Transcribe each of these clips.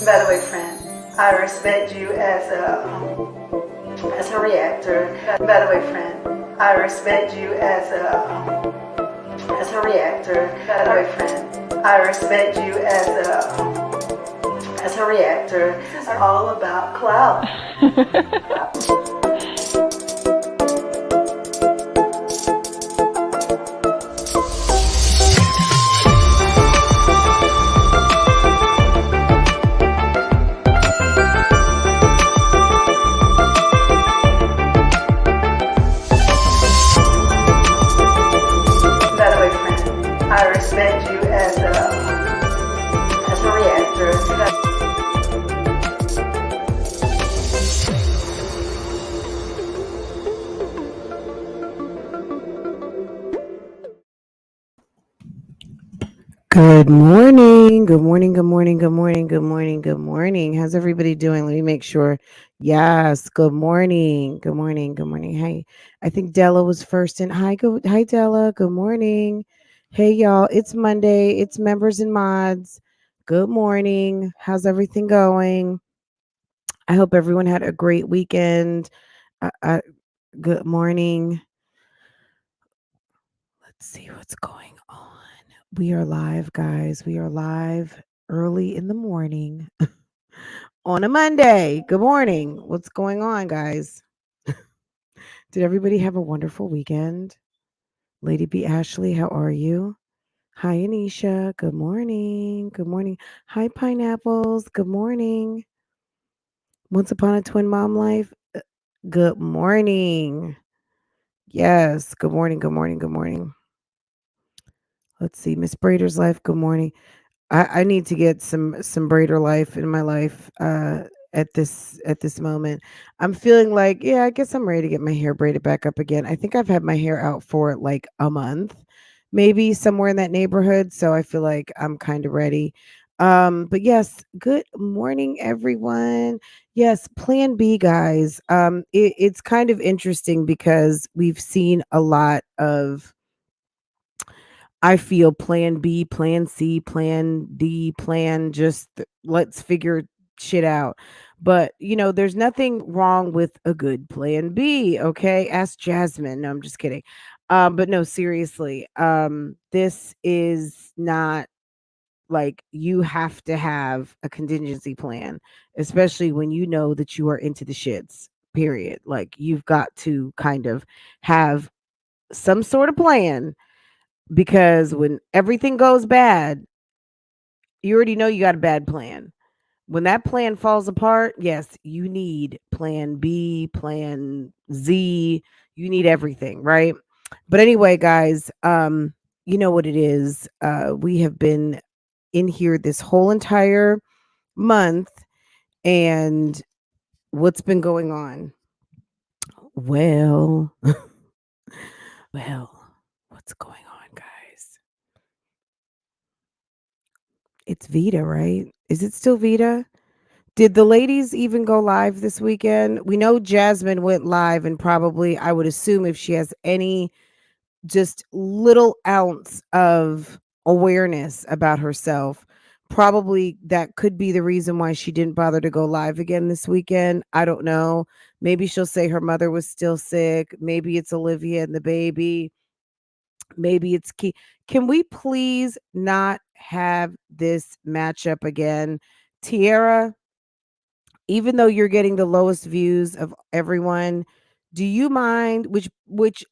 By the way, friend, I respect you as a reactor. By the way, friend, I respect you as a reactor. By the way, friend, I respect you as a reactor. This is all about clout. Good morning. Good morning. Good morning. Good morning. Good morning. Good morning. How's everybody doing? Let me make sure. Yes. Good morning. Good morning. Good morning. Hey, I think Della was first in. Hi, hi Della. Good morning. Hey y'all. It's Monday. It's members and mods. Good morning. How's everything going? I hope everyone had a great weekend. Good morning. Let's see what's going on. We are live, guys. We are live early in the morning on a Monday. Good morning. What's going on, guys? Did everybody have a wonderful weekend? Lady B. Ashley, how are you? Hi, Anisha. Good morning. Good morning. Hi, Pineapples. Good morning. Once Upon a Twin Mom Life. Good morning. Yes. Good morning. Good morning. Good morning. Let's see. Miss Brader's Life. Good morning. I need to get some braider life in my life at this moment. I'm feeling like, yeah, I guess I'm ready to get my hair braided back up again. I think I've had my hair out for like a month, maybe somewhere in that neighborhood. So I feel like I'm kind of ready. But yes, good morning, everyone. Yes, plan B, guys. It's kind of interesting because we've seen a lot of, I feel, plan B, plan C, plan D, just let's figure shit out. But, there's nothing wrong with a good plan B, okay? Ask Jasmine. No, I'm just kidding. But no, seriously. This is not like you have to have a contingency plan, especially when you know that you are into the shits, period. Like you've got to kind of have some sort of plan because when everything goes bad, you already know you got a bad plan. When that plan falls apart, yes, you need plan B, plan Z, you need everything, right? But anyway, guys, you know what it is. We have been in here this whole entire month, and what's been going on? Well, what's going on, guys? It's VEDA, right? Is it still VEDA? Did the ladies even go live this weekend? We know Jasmine went live, and probably, I would assume, if she has any just little ounce of awareness about herself, probably that could be the reason why she didn't bother to go live again this weekend. I don't know. Maybe she'll say her mother was still sick. Maybe it's Olivia and the baby. Maybe it's Key. Can we please not have this matchup again? Tiara, even though you're getting the lowest views of everyone, do you mind, which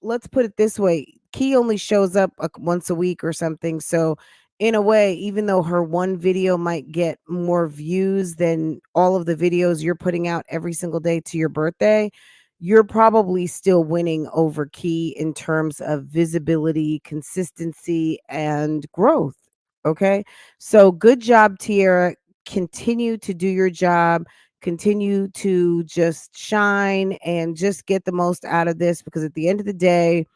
let's put it this way, Key only shows up once a week or something. So in a way, even though her one video might get more views than all of the videos you're putting out every single day to your birthday, you're probably still winning over Key in terms of visibility, consistency, and growth. Okay. So good job, Tiara. Continue to do your job, continue to just shine and just get the most out of this, because at the end of the day,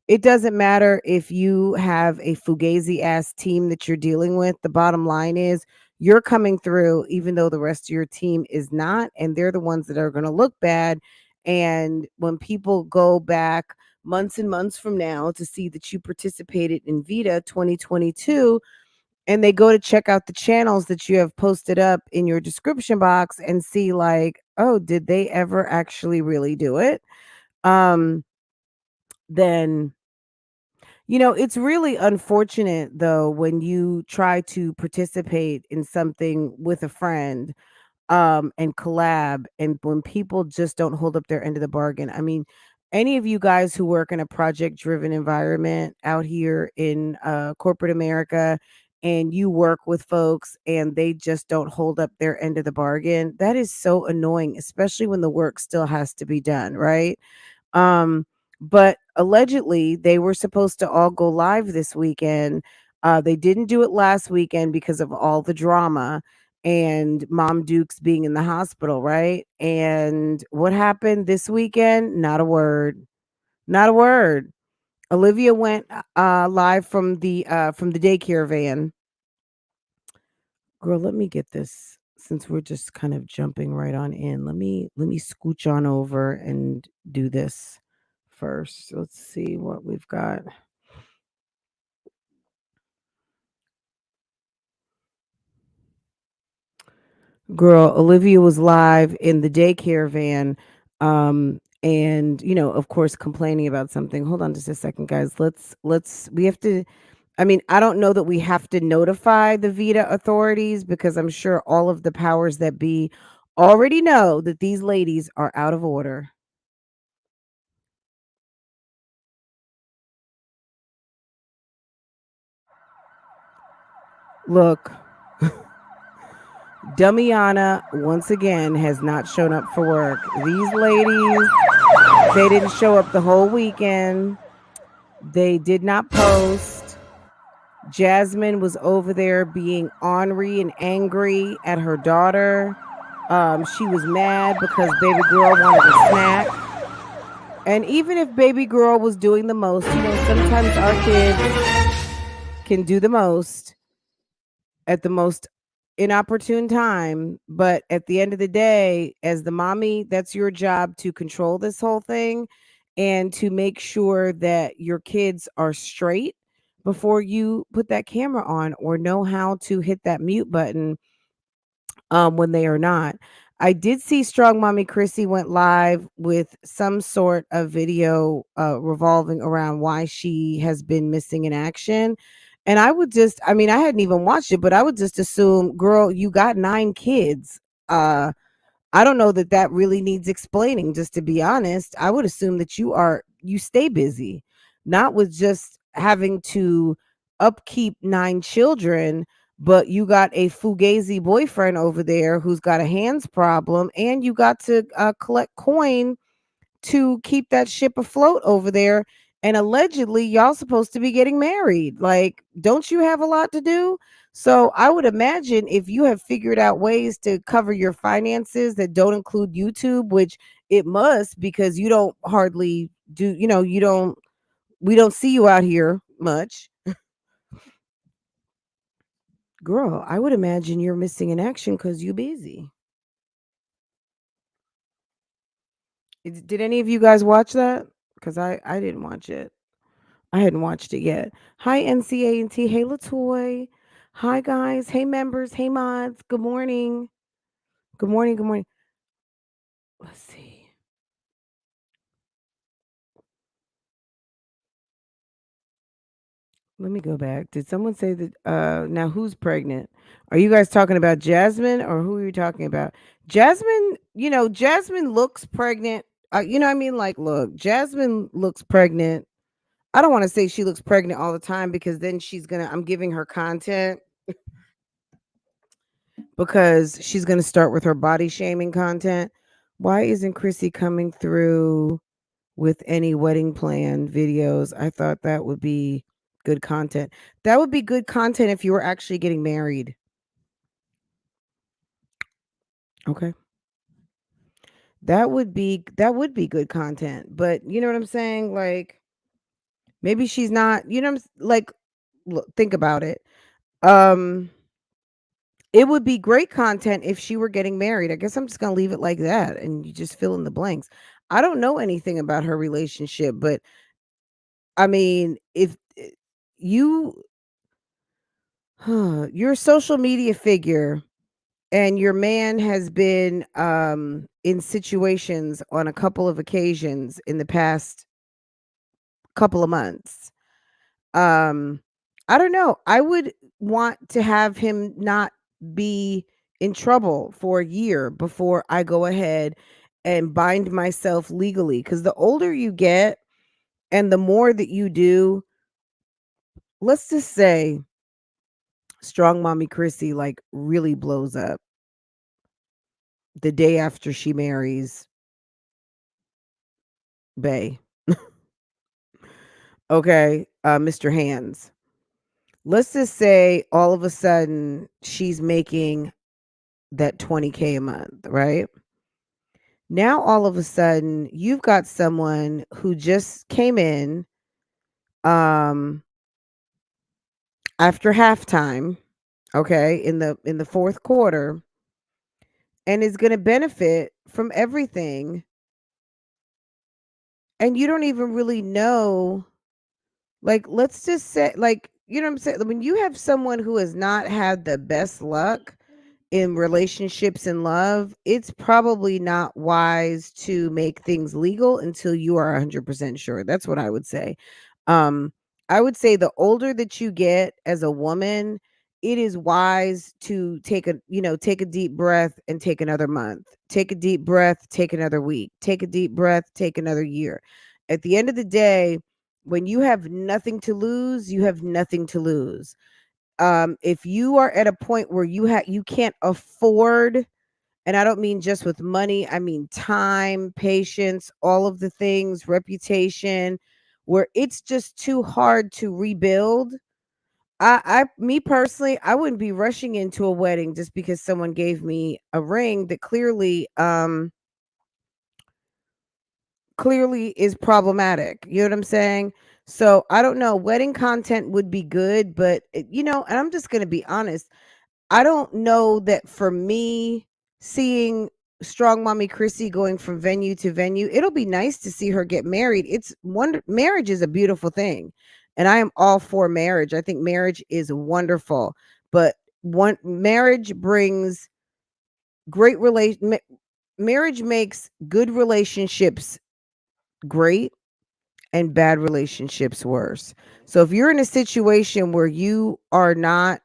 it doesn't matter if you have a fugazi ass team that you're dealing with. The bottom line is you're coming through even though the rest of your team is not, and they're the ones that are going to look bad. And when people go back months and months from now to see that you participated in VEDA 2022, and they go to check out the channels that you have posted up in your description box and see like, oh, did they ever actually really do it? Um, then it's really unfortunate though when you try to participate in something with a friend and collab, and when people just don't hold up their end of the bargain. I mean, any of you guys who work in a project driven environment out here in corporate America, and you work with folks and they just don't hold up their end of the bargain, that is so annoying, especially when the work still has to be done, right? Um, but allegedly, they were supposed to all go live this weekend. They didn't do it last weekend because of all the drama and Mom Dukes being in the hospital, right? And what happened this weekend? Not a word. Not a word. Olivia went live from the daycare van. Girl, let me get this since we're just kind of jumping right on in. Let me scooch on over and do this first. Let's see what we've got. Girl, Olivia was live in the daycare van, and of course complaining about something. Hold on just a second, guys. Let's we have to I mean, I don't know that we have to notify the VEDA authorities because I'm sure all of the powers that be already know that these ladies are out of order. Look, Dummiana once again has not shown up for work. These ladies, they didn't show up the whole weekend. They did not post. Jasmine was over there being ornery and angry at her daughter. She was mad because baby girl wanted a snack. And even if baby girl was doing the most, sometimes our kids can do the most at the most inopportune time. But at the end of the day, as the mommy, that's your job to control this whole thing and to make sure that your kids are straight before you put that camera on or know how to hit that mute button when they are not. I did see Strong Mommy Chrissy went live with some sort of video revolving around why she has been missing in action. And I mean, I hadn't even watched it, but I would just assume, girl, you got 9 kids. I don't know that that really needs explaining, just to be honest. I would assume that you stay busy, not with just having to upkeep 9 children, but you got a fugazi boyfriend over there who's got a hands problem, and you got to collect coin to keep that ship afloat over there. And allegedly, y'all supposed to be getting married. Like, don't you have a lot to do? So I would imagine if you have figured out ways to cover your finances that don't include YouTube, which it must because you don't hardly do, we don't see you out here much. Girl, I would imagine you're missing in action because you busy. Did any of you guys watch that? Because I didn't watch it. I hadn't watched it yet. Hi, NCA and T. Hey, Latoy. Hi, guys. Hey, members. Hey, mods. Good morning. Good morning. Good morning. Let's see. Let me go back. Did someone say that? Now who's pregnant? Are you guys talking about Jasmine or who are you talking about? Jasmine, Jasmine looks pregnant. I mean? Like, look, Jasmine looks pregnant. I don't want to say she looks pregnant all the time because then I'm giving her content because she's going to start with her body shaming content. Why isn't Chrissy coming through with any wedding plan videos? I thought that would be good content. That would be good content if you were actually getting married. Okay. That would be good content. But you know what I'm saying? Like maybe she's not, like look, think about it. Um It would be great content if she were getting married. I guess I'm just gonna leave it like that, and you just fill in the blanks. I don't know anything about her relationship, but I mean, if you You're a social media figure, and your man has been in situations on a couple of occasions in the past couple of months. Um, I don't know. I would want to have him not be in trouble for a year before I go ahead and bind myself legally. Because the older you get and the more that you do, let's just say strong mommy Chrissy like really blows up the day after she marries Bay. Okay, Mr. Hands. Let's just say all of a sudden she's making that 20K a month, right? Now all of a sudden you've got someone who just came in um after halftime, okay, in the fourth quarter, and is going to benefit from everything, and you don't even really know. Like, let's just say, like, you know what I'm saying? When you have someone who has not had the best luck in relationships and love, it's probably not wise to make things legal until you are 100% sure. That's what I would say. Um, I would say the older that you get as a woman, it is wise to take a deep breath and take another month. Take a deep breath, take another week. Take a deep breath, take another year. At the end of the day, when you have nothing to lose, you have nothing to lose. If you are at a point where you can't afford, and I don't mean just with money, I mean time, patience, all of the things, reputation, where it's just too hard to rebuild. Me personally, I wouldn't be rushing into a wedding just because someone gave me a ring that clearly is problematic. You know what I'm saying? So I don't know. Wedding content would be good, but and I'm just gonna be honest. I don't know that for me, seeing strong mommy Chrissy going from venue to venue, it'll be nice to see her get married. Marriage is a beautiful thing. And I am all for marriage. I think marriage is wonderful. But one marriage brings great marriage makes good relationships great and bad relationships worse. So if you're in a situation where you are not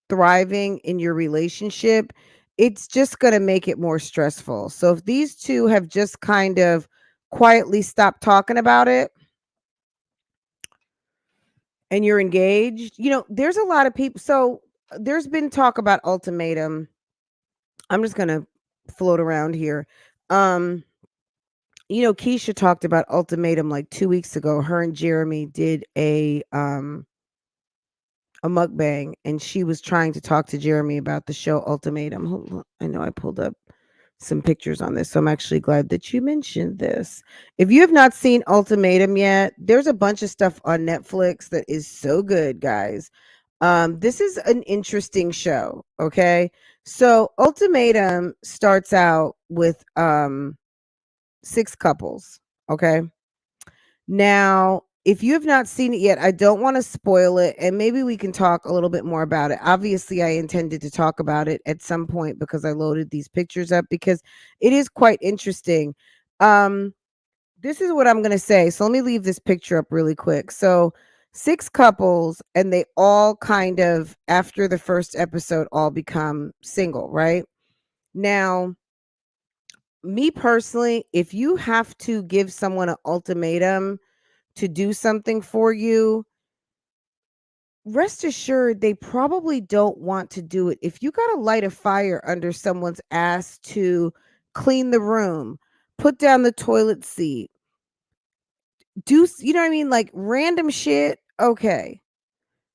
thriving in your relationship, it's just going to make it more stressful. So if these two have just kind of quietly stopped talking about it and you're engaged, there's a lot of people. So there's been talk about ultimatum. I'm just going to float around here. Um KEESHA talked about ultimatum like 2 weeks ago. Her and Jeremy did a mukbang, and she was trying to talk to Jeremy about the show Ultimatum. Hold on. I know I pulled up some pictures on this, so I'm actually glad that you mentioned this. If you have not seen Ultimatum yet, there's a bunch of stuff on Netflix that is so good, guys. This is an interesting show, okay? So Ultimatum starts out with 6 couples, okay? Now, if you have not seen it yet, I don't want to spoil it, and maybe we can talk a little bit more about it. Obviously, I intended to talk about it at some point because I loaded these pictures up because it is quite interesting. Um, this is what I'm going to say. So let me leave this picture up really quick. So 6 couples, and they all kind of, after the first episode, all become single, right? Now, me personally, if you have to give someone an ultimatum to do something for you, rest assured they probably don't want to do it. If you got to light a fire under someone's ass to clean the room, put down the toilet seat, you know what I mean? Like random shit. Okay.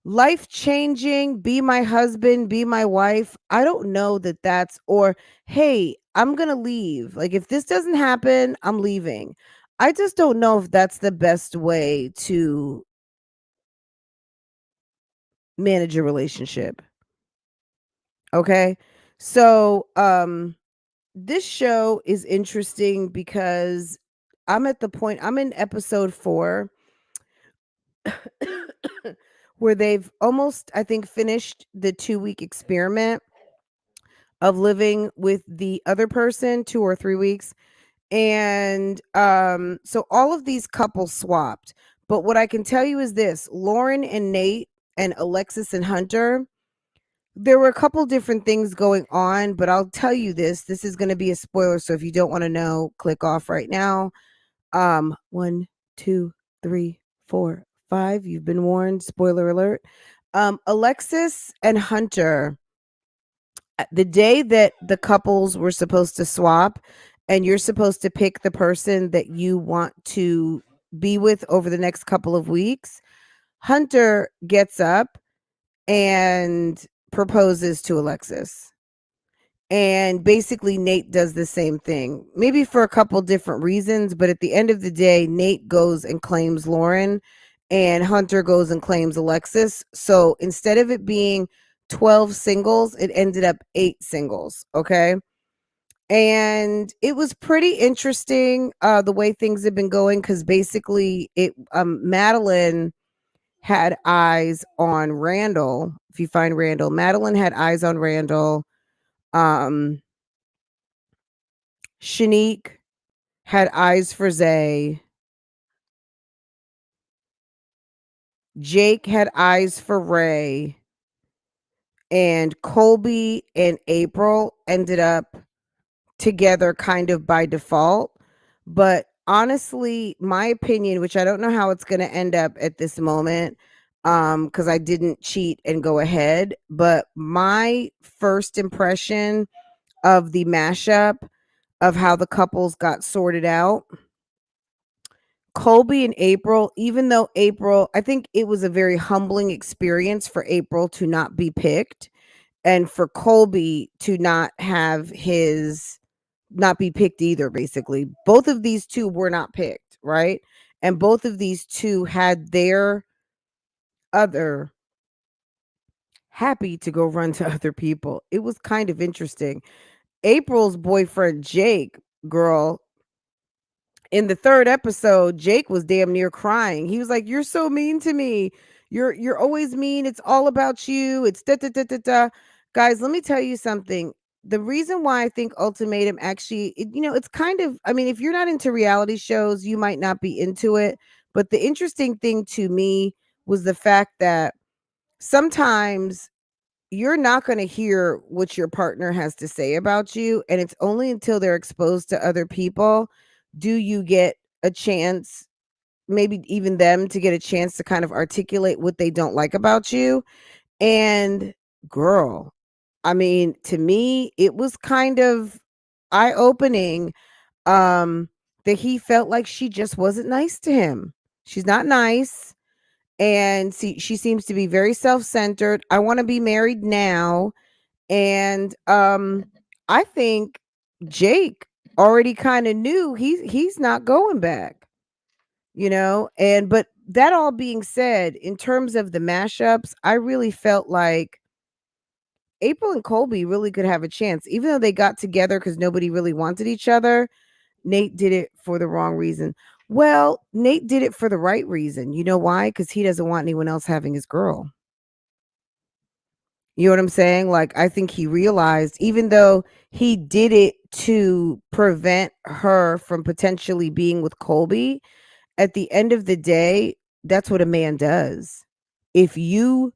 Life changing, be my husband, be my wife. I don't know that or hey, I'm going to leave. Like if this doesn't happen, I'm leaving. I just don't know if that's the best way to manage a relationship. Okay. So this show is interesting because I'm in episode 4 where they've almost, I think, finished the 2-week experiment of living with the other person, 2 or 3 weeks. And so all of these couples swapped. But what I can tell you is this: Lauren and Nate and Alexis and Hunter, there were a couple different things going on, but I'll tell you this. This is going to be a spoiler. So if you don't want to know, click off right now. 1, 2, 3, 4, 5. You've been warned. Spoiler alert. Alexis and Hunter, the day that the couples were supposed to swap, and you're supposed to pick the person that you want to be with over the next couple of weeks, Hunter gets up and proposes to Alexis. And basically, Nate does the same thing, maybe for a couple different reasons. But at the end of the day, Nate goes and claims Lauren, and Hunter goes and claims Alexis. So instead of it being 12 singles, it ended up 8 singles. Okay. And it was pretty interesting the way things have been going, because basically Madeline had eyes on Randall. If you find Randall, Madeline had eyes on Randall. Shanique had eyes for Zay. Jake had eyes for Ray. And Colby and April ended up together kind of by default. But honestly, my opinion, which I don't know how it's going to end up at this moment, because I didn't cheat and go ahead, but my first impression of the mashup of how the couples got sorted out, Colby and April, even though April, I think it was a very humbling experience for April to not be picked, and for Colby to not be picked either. Basically, both of these two were not picked, right? And both of these two had their other happy to go run to other people. It was kind of interesting. April's boyfriend Jake, girl, in the 3rd episode, Jake was damn near crying. He was like, "You're so mean to me. You're always mean. It's all about you. It's da da da da da." Guys, let me tell you something. The reason why I think Ultimatum actually, it's kind of, I mean, if you're not into reality shows, you might not be into it. But the interesting thing to me was the fact that sometimes you're not going to hear what your partner has to say about you. And it's only until they're exposed to other people do you get a chance, maybe even them, to get a chance to kind of articulate what they don't like about you. And girl, I mean, to me, it was kind of eye-opening that he felt like she just wasn't nice to him. She's not nice. And see, she seems to be very self-centered. I want to be married now. And I think Jake already kind of knew he's not going back, and but that all being said, in terms of the mashups, I really felt like April and Colby really could have a chance, even though they got together because nobody really wanted each other. Nate did it for the wrong reason. Well, Nate did it for the right reason. You know why? Because he doesn't want anyone else having his girl. You know what I'm saying? Like, I think he realized, even though he did it to prevent her from potentially being with Colby, at the end of the day, that's what a man does. If you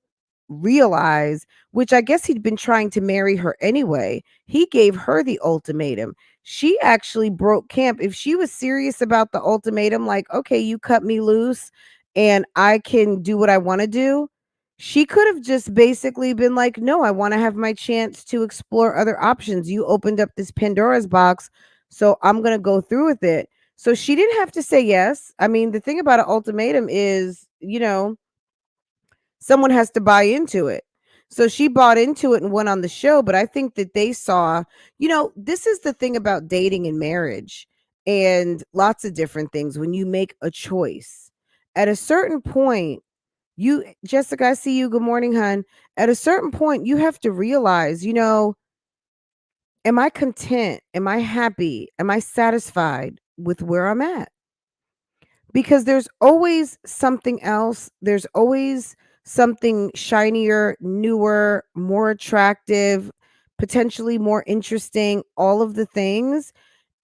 realize, which I guess he'd been trying to marry her anyway, he gave her the ultimatum. She actually broke camp. If she was serious about the ultimatum, like, okay, you cut me loose and I can do what I want to do, she could have just basically been like, no, I want to have my chance to explore other options. You opened up this Pandora's box, so I'm going to go through with it. So she didn't have to say yes. I mean, the thing about an ultimatum is, someone has to buy into it. So she bought into it and went on the show. But I think that they saw, this is the thing about dating and marriage and lots of different things. When you make a choice, at a certain point, Jessica, I see you. Good morning, hun. At a certain point, you have to realize, am I content? Am I happy? Am I satisfied with where I'm at? Because there's always something else. There's always something shinier, newer, more attractive, potentially more interesting, all of the things.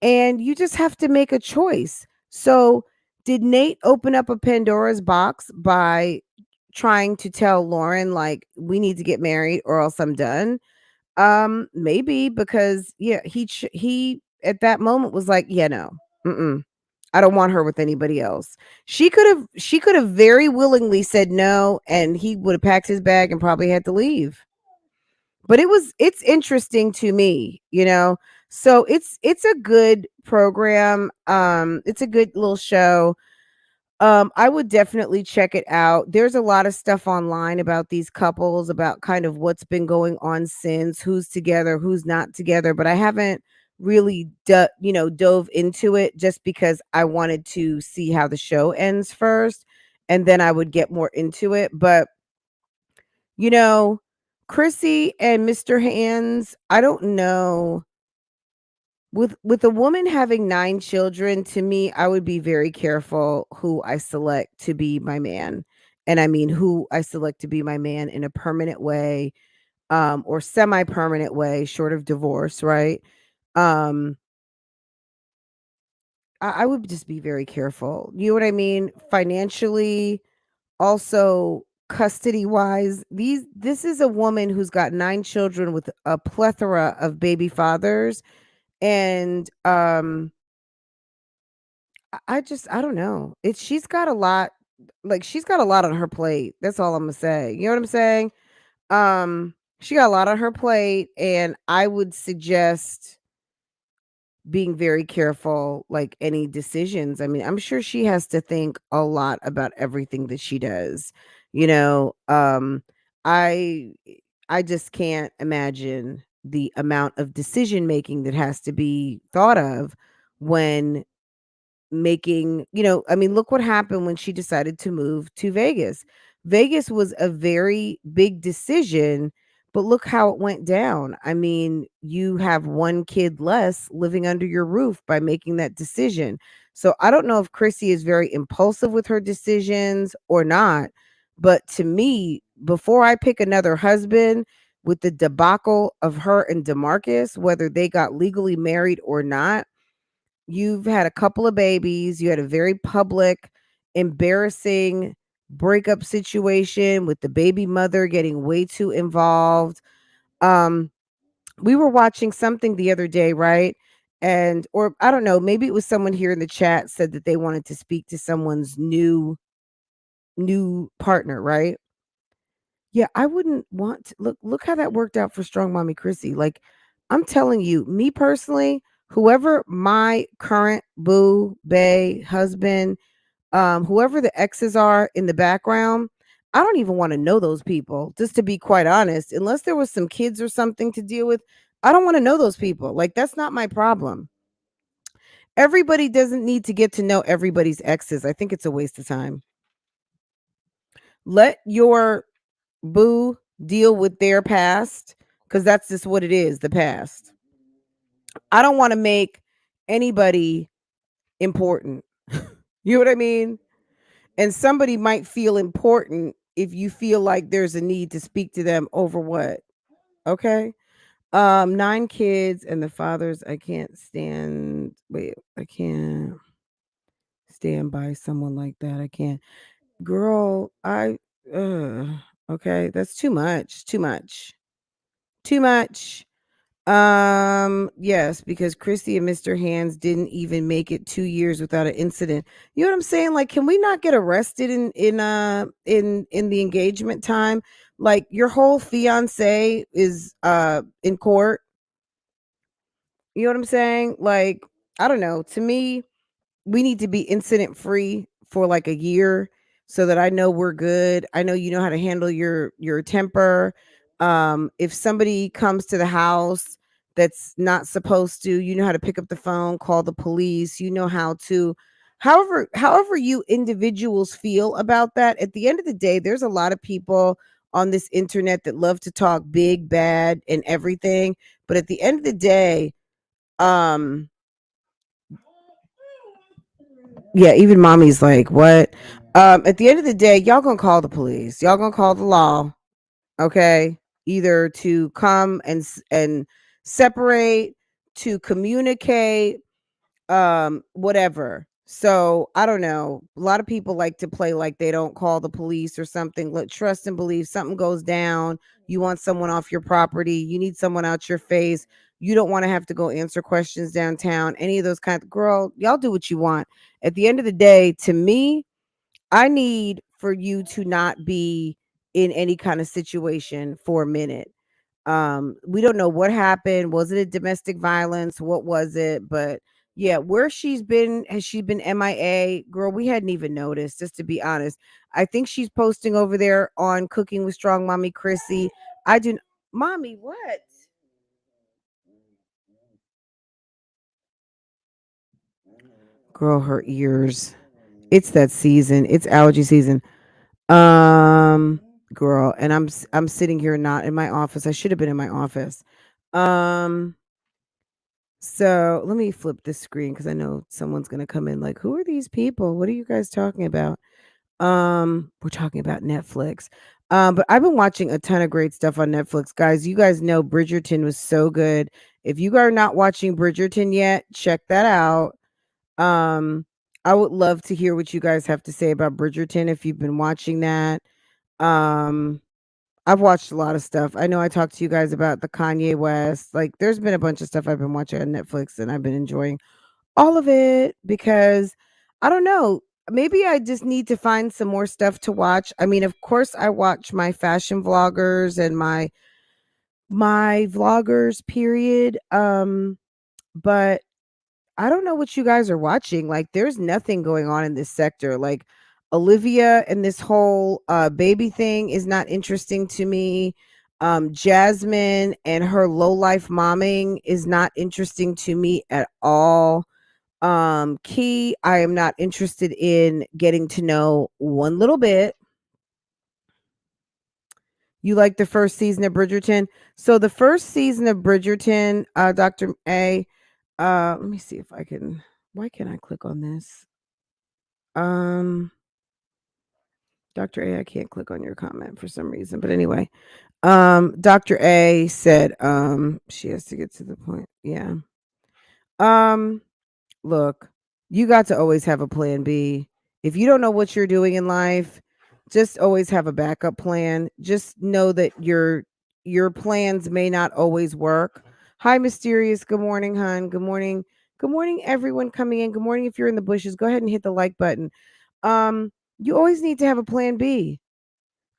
And you just have to make a choice. So, did Nate open up a Pandora's box by trying to tell Lauren, like, we need to get married or else I'm done? Maybe, because yeah, he at that moment was like, yeah, no, I don't want her with anybody else. She could have very willingly said no, and he would have packed his bag and probably had to leave. But it's interesting to me, you know. So it's a good program. It's a good little show. I would definitely check it out. There's a lot of stuff online about these couples, about kind of what's been going on since, who's together, who's not together, but I haven't really dove into it, just because I wanted to see how the show ends first, and then I would get more into it. But you know, Chrissy and Mr. Hands, I don't know. With a woman having 9 children, to me, I would be very careful who I select to be my man. And I mean who I select to be my man in a permanent way, or semi-permanent way, short of divorce, right? Um, I would just be very careful. You know what I mean? Financially, also custody wise. This is a woman who's got 9 children with a plethora of baby fathers. And I don't know. She's got a lot, like, she's got a lot on her plate. That's all I'm gonna say. You know what I'm saying? She got a lot on her plate, and I would suggest being very careful, like any decisions. I mean, I'm sure she has to think a lot about everything that she does. You know, I I just can't imagine the amount of decision making that has to be thought of when making, I mean, look what happened when she decided to move to Vegas. Vegas was a very big decision, but look how it went down. I mean, you have one kid less living under your roof by making that decision. So I don't know if Chrissy is very impulsive with her decisions or not, but to me, before I pick another husband, with the debacle of her and DeMarcus, whether they got legally married or not, you've had a couple of babies. You had a very public, embarrassing breakup situation with the baby mother getting way too involved. Um, we were watching something the other day, right? And or I don't know, maybe it was someone here in the chat said that they wanted to speak to someone's new partner, right? Yeah, I wouldn't want to look how that worked out for Strong Mommy Chrissy. Like, I'm telling you, me personally, whoever my current boo, bae, husband, whoever the exes are in the background, I don't even want to know those people, just to be quite honest. Unless there was some kids or something to deal with, I don't want to know those people. Like, that's not my problem. Everybody doesn't need to get to know everybody's exes. I think it's a waste of time. Let your boo deal with their past, because that's just what it is, the past. I don't want to make anybody important. You know what I mean? And somebody might feel important if you feel like there's a need to speak to them over what? Okay. 9 kids and the fathers. I can't stand. Wait, I can't stand by someone like that. I can't. Girl, okay, that's too much. Too much. Too much. Yes, because Christy and Mr. Hands didn't even make it 2 years without an incident. You know what I'm saying? Like, can we not get arrested in the engagement time? Like, your whole fiance is in court. You know what I'm saying? Like, I don't know. To me, we need to be incident free for like a year, so that I know we're good. I know you know how to handle your temper. If somebody comes to the house that's not supposed to, you know how to pick up the phone, call the police, you know how to, however you individuals feel about that. At the end of the day, there's a lot of people on this internet that love to talk big, bad, and everything. But at the end of the day, um yeah, even mommy's like, what? At the end of the day, y'all gonna call the police. Y'all gonna call the law. Okay, either to come and separate, to communicate, whatever. So I don't know, a lot of people like to play like they don't call the police or something. Let trust and believe something goes down, you want someone off your property, you need someone out your face, you don't want to have to go answer questions downtown, any of those kinds. Girl, y'all do what you want. At the end of the day, to me, I need for you to not be in any kind of situation for a minute. We don't know what happened. Was it a domestic violence? What was it? But yeah, where she's been, has she been MIA? Girl, we hadn't even noticed, just to be honest. I think she's posting over there on Cooking with Strong Mommy Chrissy. I do. Mommy, what? Girl, her ears. It's that season. It's allergy season. Um, Girl, and I'm sitting here not in my office. I should have been in my office. Um, so let me flip this screen because I know someone's gonna come in like, who are these people? What are you guys talking about? We're talking about Netflix. But I've been watching a ton of great stuff on Netflix, guys. You guys know Bridgerton was so good. If you are not watching Bridgerton yet, check that out. Um, I would love to hear what you guys have to say about Bridgerton if you've been watching that. Um, I've watched a lot of stuff. I know I talked to you guys about the Kanye West. Like, there's been a bunch of stuff I've been watching on Netflix, and I've been enjoying all of it because I don't know. Maybe I just need to find some more stuff to watch. I mean, of course, I watch my fashion vloggers and my vloggers, period. But I don't know what you guys are watching. Like, there's nothing going on in this sector. Like, Olivia and this whole baby thing is not interesting to me. Jasmine and her low life momming is not interesting to me at all. Key, I am not interested in getting to know one little bit. You like the first season of Bridgerton? So the first season of Bridgerton, Dr. A, let me see if I can, why can't I click on this? Um, Dr. A, I can't click on your comment for some reason. But anyway, Dr. A said, she has to get to the point. Yeah. Um, Look, you got to always have a plan B. If you don't know what you're doing in life, just always have a backup plan. Just know that your plans may not always work. Hi, Mysterious. Good morning, hun. Good morning. Good morning, everyone coming in. Good morning. If you're in the bushes, go ahead and hit the like button. You always need to have a plan B.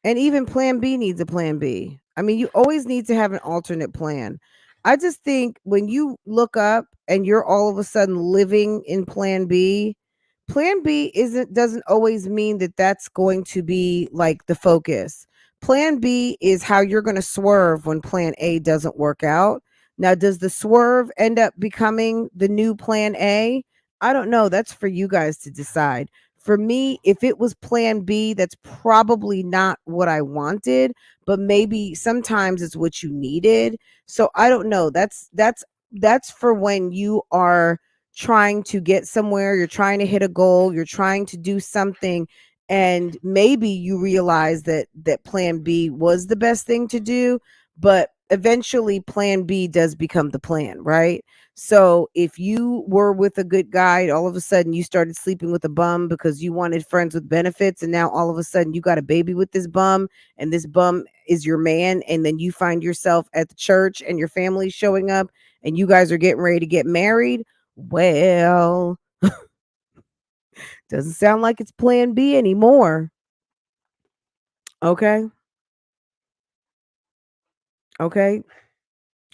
And even plan B needs a plan B. I mean, you always need to have an alternate plan. I just think when you look up and you're all of a sudden living in plan B doesn't always mean that that's going to be like the focus. Plan B is how you're going to swerve when plan A doesn't work out. Now, does the swerve end up becoming the new plan A? I don't know. That's for you guys to decide. For me, if it was plan B, that's probably not what I wanted, but maybe sometimes it's what you needed. So I don't know. That's for when you are trying to get somewhere, you're trying to hit a goal, you're trying to do something, and maybe you realize that plan B was the best thing to do, but eventually plan B does become the plan, right? So if you were with a good guy, all of a sudden you started sleeping with a bum because you wanted friends with benefits, and now all of a sudden you got a baby with this bum, and this bum is your man, and then you find yourself at the church and your family's showing up and you guys are getting ready to get married. Well, doesn't sound like it's plan B anymore. Okay. Okay.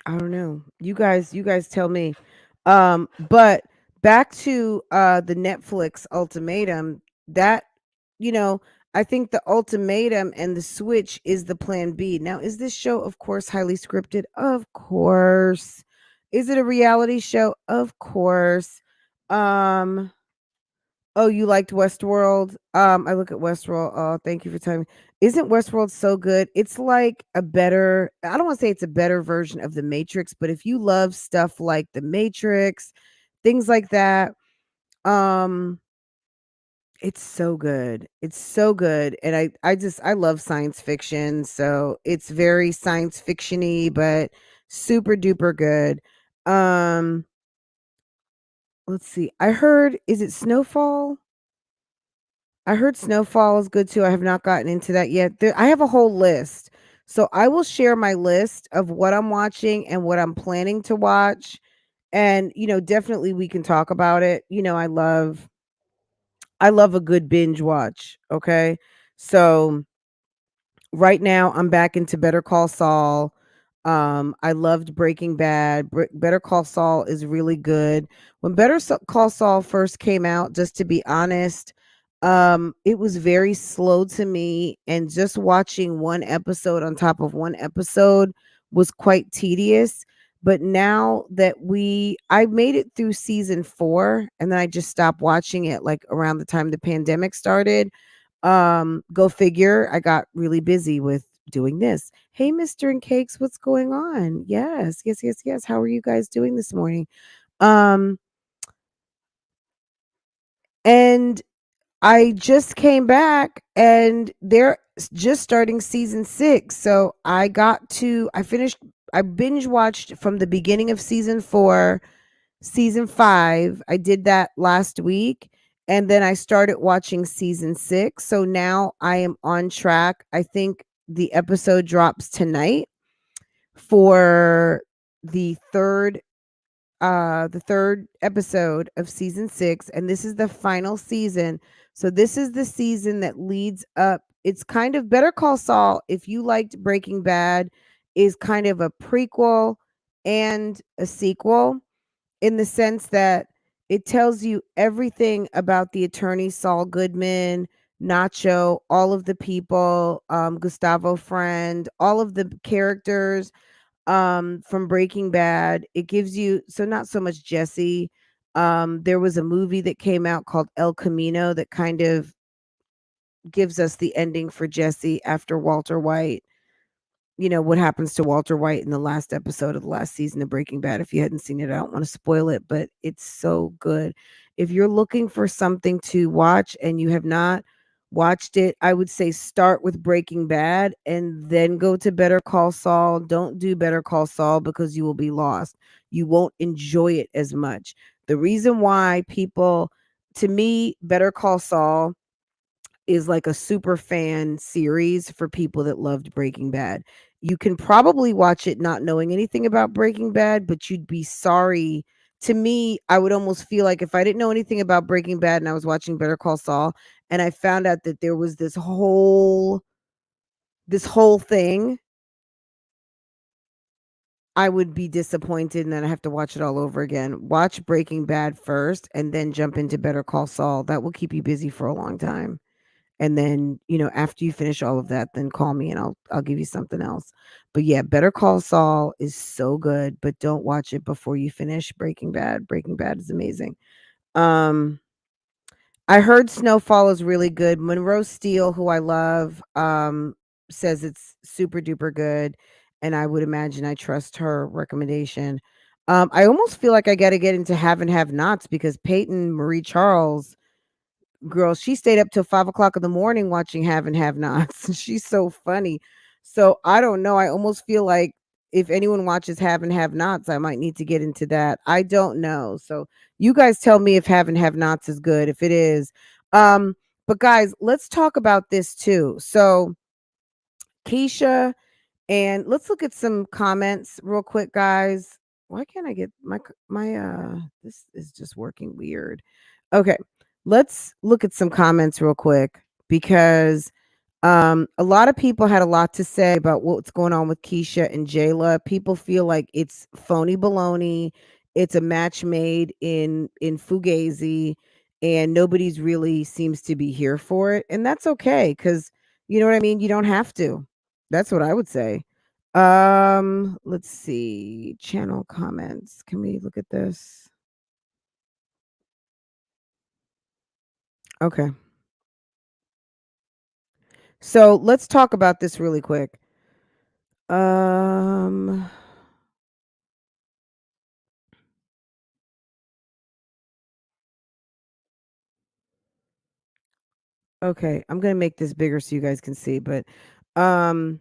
I don't know. You guys tell me. But back to the Netflix ultimatum, that you know, I think the ultimatum and the switch is the plan B. Now, is this show of course highly scripted? Of course. Is it a reality show? Of course. Um Oh, you liked Westworld? I look at Westworld. Oh, thank you for telling me. Isn't Westworld so good? It's like a better, I don't want to say it's a better version of The Matrix, but if you love stuff like The Matrix, things like that, um, It's so good. It's so good, and I love science fiction, so it's very science fiction-y, but super duper good. Um, let's see. I heard is it Snowfall? I heard Snowfall is good too. I have not gotten into that yet. I have a whole list. So I will share my list of what I'm watching and what I'm planning to watch. And definitely we can talk about it. I love a good binge watch, okay? So right now I'm back into Better Call Saul. I loved Breaking Bad. Better Call Saul is really good. When Call Saul first came out, just to be honest, it was very slow to me, and just watching one episode on top of one episode was quite tedious. But now that I made it through season 4, and then I just stopped watching it like around the time the pandemic started. Go figure, I got really busy with doing this. Hey, Mr. and Cakes, what's going on? Yes, yes, yes, yes. How are you guys doing this morning? Um, and I just came back and they're just starting season 6. So I binge watched from the beginning of season 4. Season 5, I did that last week, and then I started watching season 6. So now I am on track. I think the episode drops tonight for the third episode of season 6, and this is the final season. So this is the season that leads up. It's kind of Better Call Saul, if you liked Breaking Bad, is kind of a prequel and a sequel, in the sense that it tells you everything about the attorney Saul Goodman, Nacho, all of the people, Gustavo Friend, all of the characters from Breaking Bad. It gives you, so not so much Jesse. There was a movie that came out called El Camino that kind of gives us the ending for Jesse after Walter White. What happens to Walter White in the last episode of the last season of Breaking Bad. If you hadn't seen it, I don't want to spoil it, but it's so good. If you're looking for something to watch and you have not watched it, I would say start with Breaking Bad and then go to Better Call Saul. Don't do Better Call Saul because you will be lost. You won't enjoy it as much. The reason why to me, Better Call Saul is like a super fan series for people that loved Breaking Bad. You can probably watch it not knowing anything about Breaking Bad, but you'd be sorry. To me, I would almost feel like if I didn't know anything about Breaking Bad and I was watching Better Call Saul and I found out that there was this whole thing, I would be disappointed and then I have to watch it all over again. Watch Breaking Bad first and then jump into Better Call Saul. That will keep you busy for a long time. And then, after you finish all of that, then call me and I'll give you something else. But yeah, Better Call Saul is so good, but don't watch it before you finish Breaking Bad. Breaking Bad is amazing. Um I heard Snowfall is really good. Monroe Steele, who I love, says it's super duper good, and I would imagine I trust her recommendation. I almost feel like I got to get into Have and Have Nots because Peyton Marie Charles, girl, she stayed up till 5 o'clock in the morning watching Have and Have Nots. She's so funny. So I don't know. I almost feel like if anyone watches Have and Have Nots, I might need to get into that. I don't know. So you guys tell me if Have and Have Nots is good. If it is, but guys, let's talk about this too. So KEESHA, and let's look at some comments real quick, guys. Why can't I get my this is just working weird. Okay. Let's look at some comments real quick because a lot of people had a lot to say about what's going on with KEESHA and JAYLA. People feel like it's phony baloney. It's a match made in Fugazi, and nobody's really seems to be here for it. And that's okay, because you know what I mean? You don't have to. That's what I would say. Let's see. Channel comments. Can we look at this? Okay. So let's talk about this really quick. Um, Okay, I'm gonna make this bigger so you guys can see, but um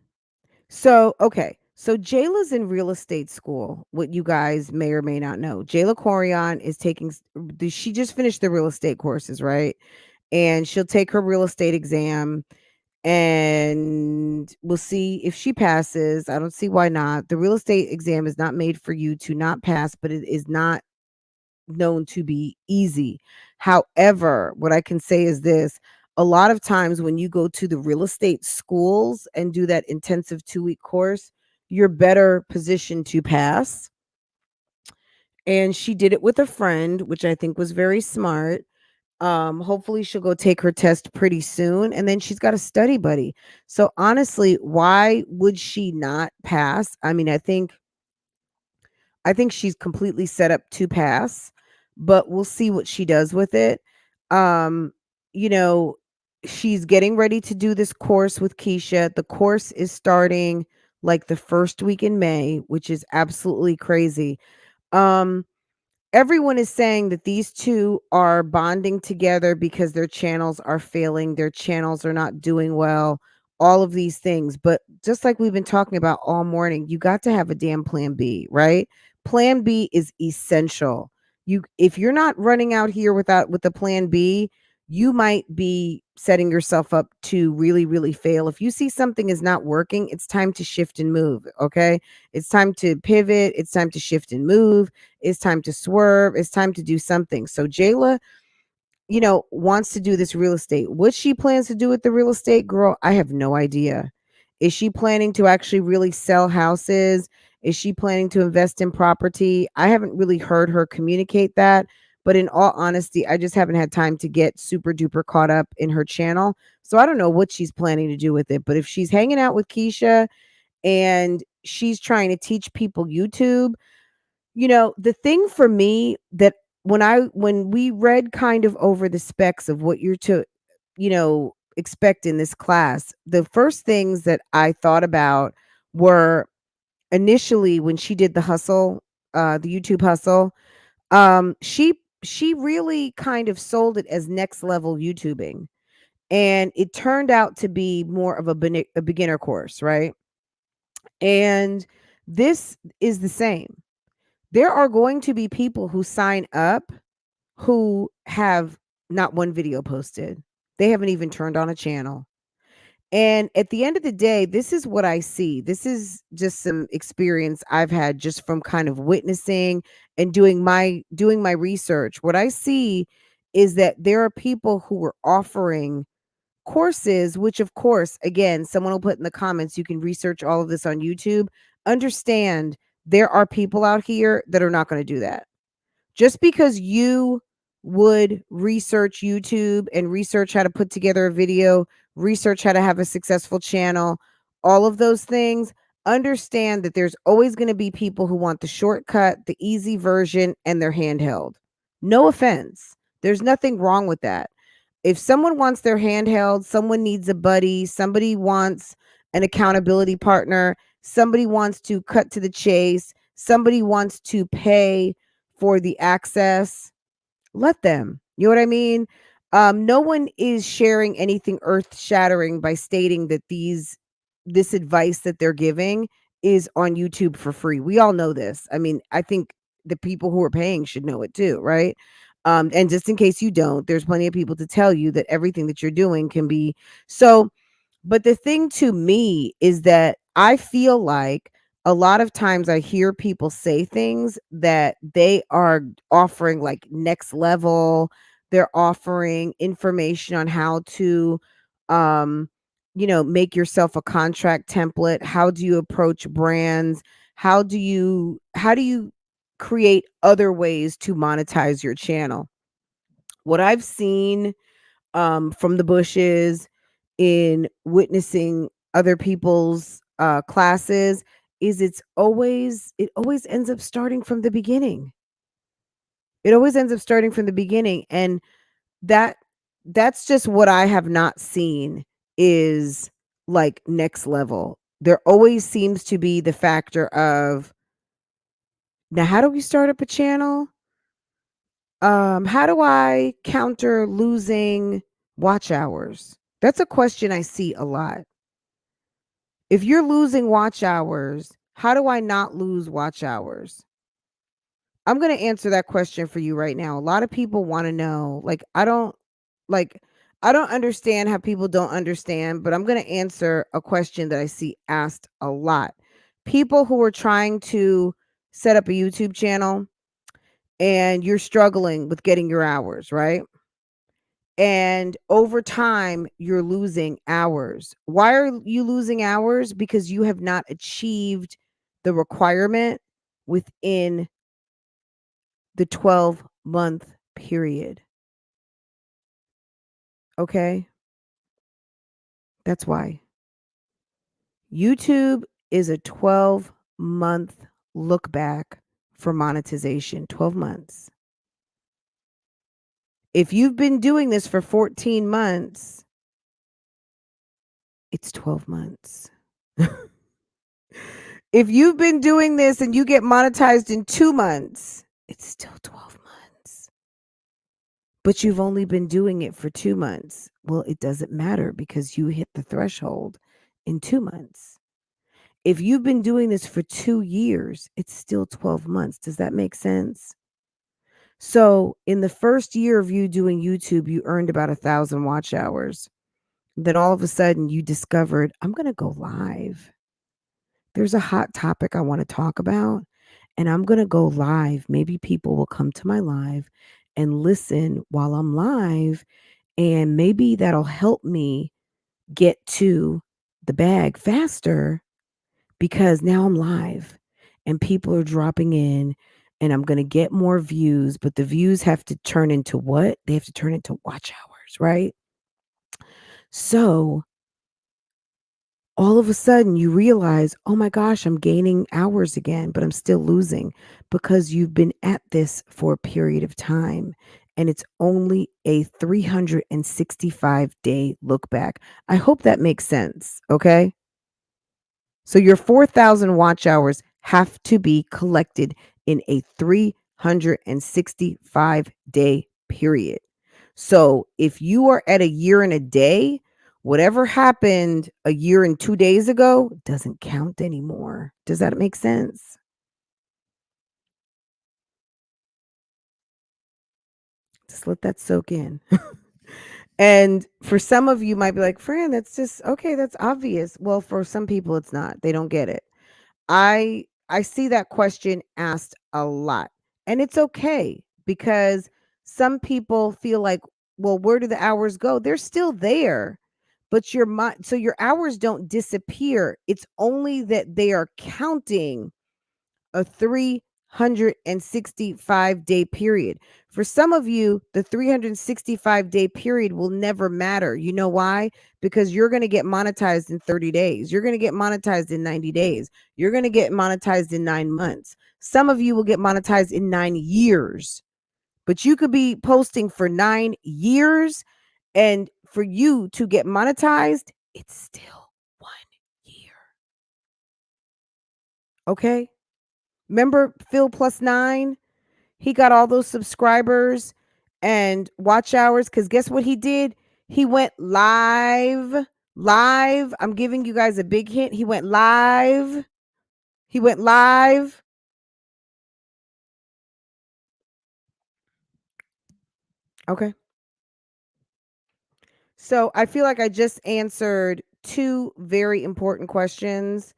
so okay. So JAYLA's in real estate school, what you guys may or may not know. JAYLAKoriyan is taking she just finished the real estate courses, right? And she'll take her real estate exam and we'll see if she passes. I don't see why not. The real estate exam is not made for you to not pass, but it is not known to be easy. However, what I can say is this: a lot of times when you go to the real estate schools and do that intensive 2-week course, you're better positioned to pass. And she did it with a friend, which I think was very smart. Hopefully she'll go take her test pretty soon, and then she's got a study buddy. So honestly, why would she not pass? I mean, I think she's completely set up to pass, but we'll see what she does with it. Um, you know, she's getting ready to do this course with KEESHA. The course is starting like the first week in May, which is absolutely crazy. Um, Everyone is saying that these two are bonding together because their channels are failing, their channels are not doing well, all of these things. But just like we've been talking about all morning, you got to have a damn plan B, right? Plan B is essential. You if you're not running out here with a plan B, you might be setting yourself up to really, really fail. If you see something is not working, it's time to shift and move. Okay. It's time to pivot. It's time to shift and move. It's time to swerve. It's time to do something. So JAYLA, wants to do this real estate. What she plans to do with the real estate, girl, I have no idea. Is she planning to actually really sell houses? Is she planning to invest in property? I haven't really heard her communicate that. But in all honesty, I just haven't had time to get super duper caught up in her channel. So I don't know what she's planning to do with it. But if she's hanging out with KEESHA and she's trying to teach people YouTube, the thing for me that when we read kind of over the specs of what you're to, expect in this class, the first things that I thought about were initially when she did the hustle, the YouTube hustle, she really kind of sold it as next level YouTubing. And it turned out to be more of a beginner course, right? And this is the same. There are going to be people who sign up who have not one video posted. They haven't even turned on a channel. And at the end of the day, this is what I see. This is just some experience I've had just from kind of witnessing and doing my research. What I see is that there are people who are offering courses, which of course, again, someone will put in the comments, you can research all of this on YouTube. Understand there are people out here that are not going to do that. Just because you would research YouTube and research how to put together a video, research how to have a successful channel, all of those things, understand that there's always going to be people who want the shortcut, the easy version, and they're handheld. No offense. There's nothing wrong with that. If someone wants their handheld, someone needs a buddy, somebody wants an accountability partner, somebody wants to cut to the chase, somebody wants to pay for the access, let them. You know what I mean? No one is sharing anything earth-shattering by stating that this advice that they're giving is on YouTube for free. We all know this. I mean, I think the people who are paying should know it too, right? And just in case you don't, there's plenty of people to tell you that everything that you're doing can be so. But the thing to me is that I feel like a lot of times I hear people say things that they are offering like next level. They're offering information on how to, um, make yourself a contract template. How do you approach brands? How do you create other ways to monetize your channel? What I've seen from the bushes in witnessing other people's classes is it always ends up starting from the beginning. It always ends up starting from the beginning, and that that's just what I have not seen is like next level. There always seems to be the factor of, now how do we start up a channel? How do I counter losing watch hours? That's a question I see a lot. If you're losing watch hours, how do I not lose watch hours? I'm going to answer that question for you right now. A lot of people want to know, like I don't understand how people don't understand, but I'm going to answer a question that I see asked a lot. People who are trying to set up a YouTube channel and you're struggling with getting your hours, right? And over time, you're losing hours. Why are you losing hours? Because you have not achieved the requirement within the 12-month period. Okay? That's why. YouTube is a 12-month look back for monetization, 12 months. If you've been doing this for 14 months, it's 12 months. If you've been doing this and you get monetized in 2 months, it's still 12 months. But you've only been doing it for 2 months. Well, it doesn't matter because you hit the threshold in 2 months. If you've been doing this for 2 years, it's still 12 months. Does that make sense? So, in the first year of you doing YouTube, you earned about 1,000 watch hours. Then all of a sudden you discovered, I'm going to go live. There's a hot topic I want to talk about, and I'm going to go live. Maybe people will come to my live and listen while I'm live, and maybe that'll help me get to the bag faster because now I'm live and people are dropping in and I'm going to get more views, but the views have to turn into what? They have to turn into watch hours, right? So all of a sudden you realize, oh my gosh, I'm gaining hours again, but I'm still losing because you've been at this for a period of time and it's only a 365-day look back. I hope that makes sense. Okay. So your 4,000 watch hours have to be collected in a 365-day period. So if you are at a year and a day, whatever happened a year and 2 days ago doesn't count anymore. Does that make sense? Just let that soak in. And for some of you might be like, Fran, that's just okay, that's obvious. Well, for some people it's not. They don't get it. I see that question asked a lot. And it's okay because some people feel like, well, where do the hours go? They're still there. But your mind, so your hours don't disappear. It's only that they are counting a 365-day period. For some of you, the 365-day period will never matter. You know why? Because you're going to get monetized in 30 days. You're going to get monetized in 90 days. You're going to get monetized in 9 months. Some of you will get monetized in 9 years. But you could be posting for 9 years, and for you to get monetized, it's still 1 year. Okay? Remember Phil plus 9? He got all those subscribers and watch hours because guess what he did? He went live. Live. I'm giving you guys a big hint. He went live. He went live. Okay. So I feel like I just answered 2 very important questions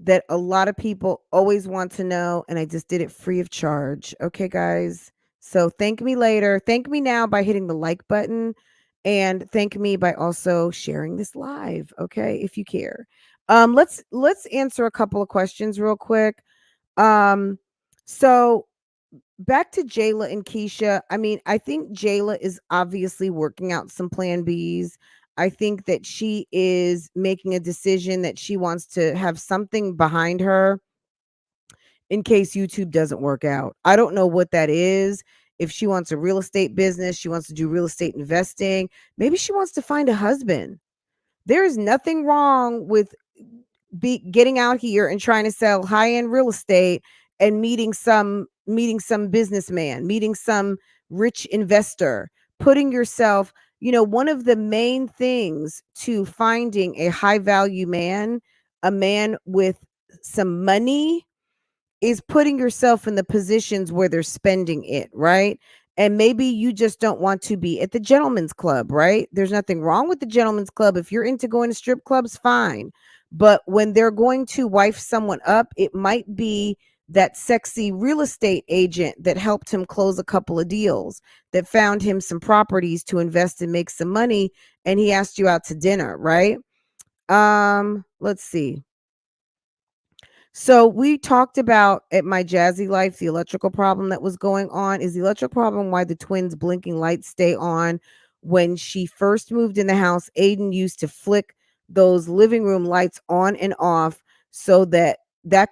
that a lot of people always want to know, and I just did it free of charge. Okay, guys. So thank me later. Thank me now by hitting the like button, and thank me by also sharing this live. Okay, if you care. Let's answer a couple of questions real quick. So back to JAYLA and KEESHA. I mean, I think JAYLA is obviously working out some plan Bs. I think that she is making a decision that she wants to have something behind her in case YouTube doesn't work out. I don't know what that is. If she wants a real estate business, she wants to do real estate investing. Maybe she wants to find a husband. There is nothing wrong with getting out here and trying to sell high-end real estate and meeting some businessman, meeting some rich investor, putting yourself one of the main things to finding a high value man, a man with some money, is putting yourself in the positions where they're spending it, right? And maybe you just don't want to be at the gentleman's club, right? There's nothing wrong with the gentleman's club. If you're into going to strip clubs, fine. But when they're going to wife someone up, it might be that sexy real estate agent that helped him close a couple of deals, that found him some properties to invest and make some money, and he asked you out to dinner, right? Let's see. So we talked about at My Jazzy Life the electrical problem that was going on. Is the electrical problem why the twins' blinking lights stay on? When she first moved in the house, Aiden used to flick those living room lights on and off, so that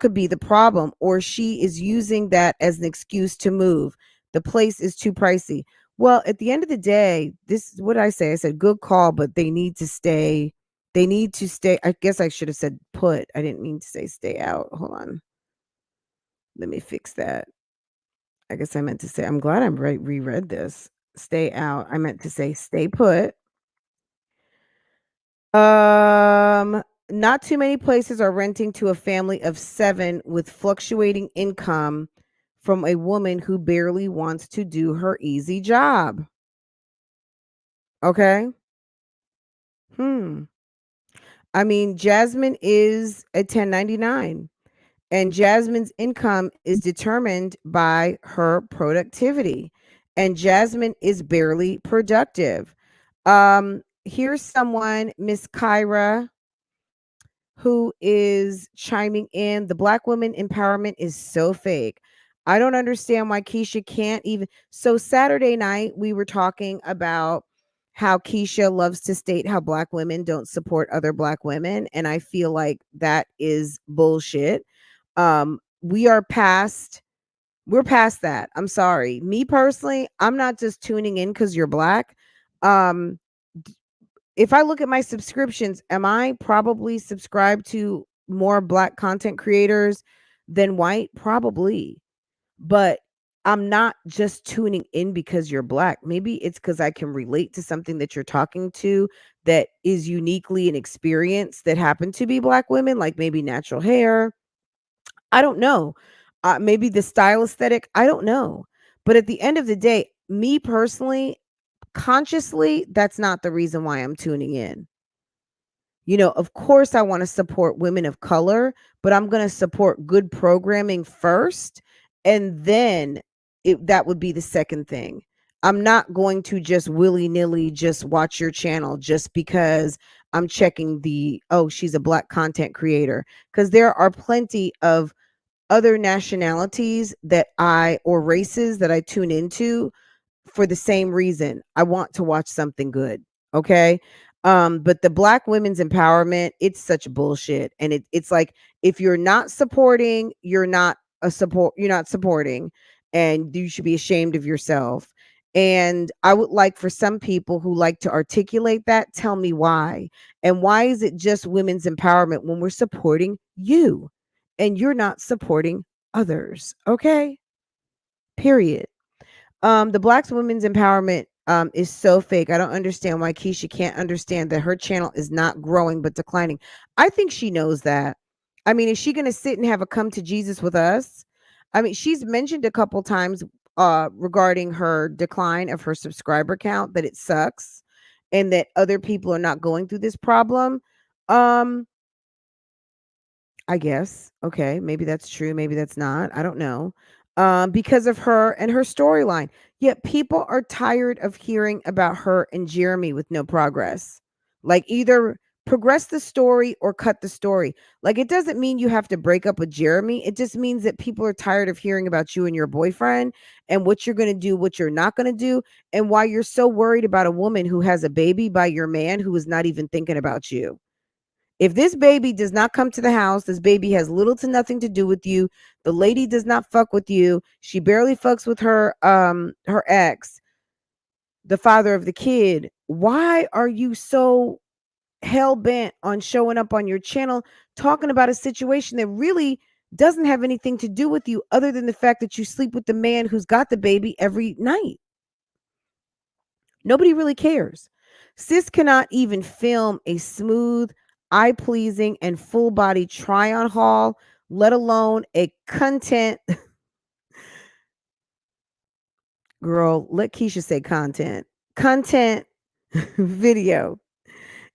could be the problem, or she is using that as an excuse to move. The place is too pricey. Well, at the end of the day, this is what I say. I said good call, but they need to stay. They need to stay. I guess I should have said put. I didn't mean to say stay out. Hold on. Let me fix that. I guess I meant to say, I'm glad I reread this. Stay out. I meant to say stay put. Not too many places are renting to a family of 7 with fluctuating income from a woman who barely wants to do her easy job. Okay. I mean, Jasmine is a 1099. And Jasmine's income is determined by her productivity. And Jasmine is barely productive. Here's someone, Miss Kyra, who is chiming in. The Black woman empowerment is so fake. I don't understand why KEESHA can't even. So Saturday night, we were talking about how KEESHA loves to state how Black women don't support other Black women. And I feel like that is bullshit. We're past that. I'm sorry. Me personally, I'm not just tuning in because you're Black. If I look at my subscriptions, am I probably subscribed to more Black content creators than white? Probably. But I'm not just tuning in because you're Black. Maybe it's because I can relate to something that you're talking to that is uniquely an experience that happened to be Black women, like maybe natural hair. I don't know. Maybe the style aesthetic. I don't know. But at the end of the day, me personally, consciously, that's not the reason why I'm tuning in. Of course, I want to support women of color, but I'm going to support good programming first. And then that would be the second thing. I'm not going to just willy-nilly just watch your channel just because I'm checking she's a Black content creator. Because there are plenty of other nationalities or races that I tune into for the same reason. I want to watch something good. Okay. But the Black women's empowerment, it's such bullshit. And it's like, if you're not supporting, you're not supporting, and you should be ashamed of yourself. And I would like for some people who like to articulate that, tell me why. And why is it just women's empowerment when we're supporting you and you're not supporting others? Okay. Period. The Black women's empowerment is so fake. I don't understand why KEESHA can't understand that her channel is not growing but declining. I think she knows that. I mean, is she going to sit and have a come to Jesus with us? I mean, she's mentioned a couple times regarding her decline of her subscriber count, that it sucks and that other people are not going through this problem. I guess. Okay, maybe that's true. Maybe that's not. I don't know. Because of her and her storyline. Yet people are tired of hearing about her and Jeremy with no progress. Like, either progress the story or cut the story. Like, it doesn't mean you have to break up with Jeremy. It just means that people are tired of hearing about you and your boyfriend and what you're going to do, what you're not going to do, and why you're so worried about a woman who has a baby by your man who is not even thinking about you. If this baby does not come to the house, this baby has little to nothing to do with you. The lady does not fuck with you. She barely fucks with her ex, the father of the kid. Why are you so hell bent on showing up on your channel talking about a situation that really doesn't have anything to do with you other than the fact that you sleep with the man who's got the baby every night? Nobody really cares. Sis cannot even film a smooth, eye-pleasing, and full-body try-on haul, let alone a content girl, let KEESHA say content video.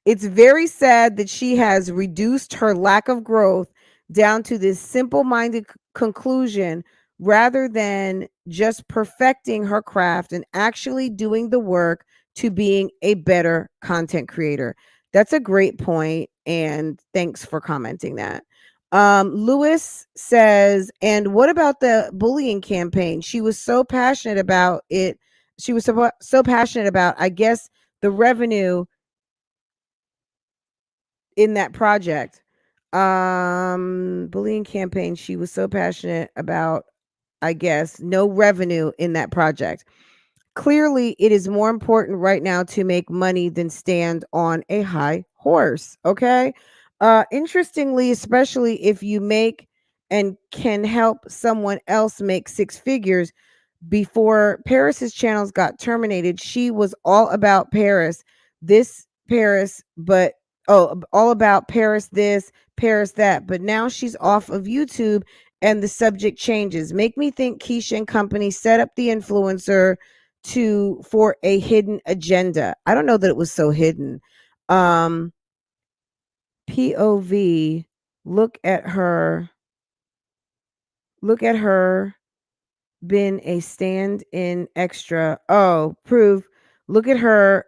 It's very sad that she has reduced her lack of growth down to this simple-minded conclusion rather than just perfecting her craft and actually doing the work to being a better content creator. That's a great point, and thanks for commenting that. Lewis says, and what about the bullying campaign? She was so passionate about it. She was so passionate about, I guess, the revenue in that project. Bullying campaign. She was so passionate about, I guess, no revenue in that project. Clearly, it is more important right now to make money than stand on a high horse. Okay. Interestingly, especially if you make and can help someone else make six figures. Before Paris's channels got terminated, she was all about Paris, this Paris, but all about Paris this, Paris that. But now she's off of YouTube and the subject changes. Make me think KEESHA and company set up the influencer for a hidden agenda. I don't know that it was so hidden. POV, look at her been a stand-in extra. Oh, proof. Look at her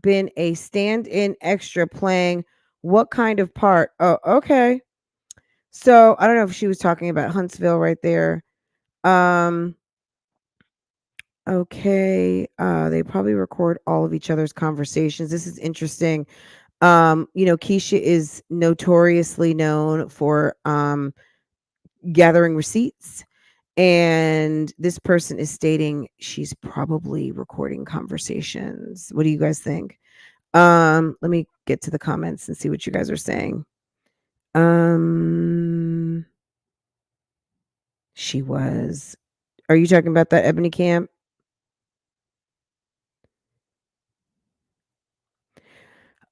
been a stand-in extra playing what kind of part? Oh, okay. So I don't know if she was talking about Huntsville right there. Okay. They probably record all of each other's conversations. This is interesting. KEESHA is notoriously known for gathering receipts, and this person is stating she's probably recording conversations. What do you guys think? Let me get to the comments and see what you guys are saying. She was. Are you talking about that Ebony Camp?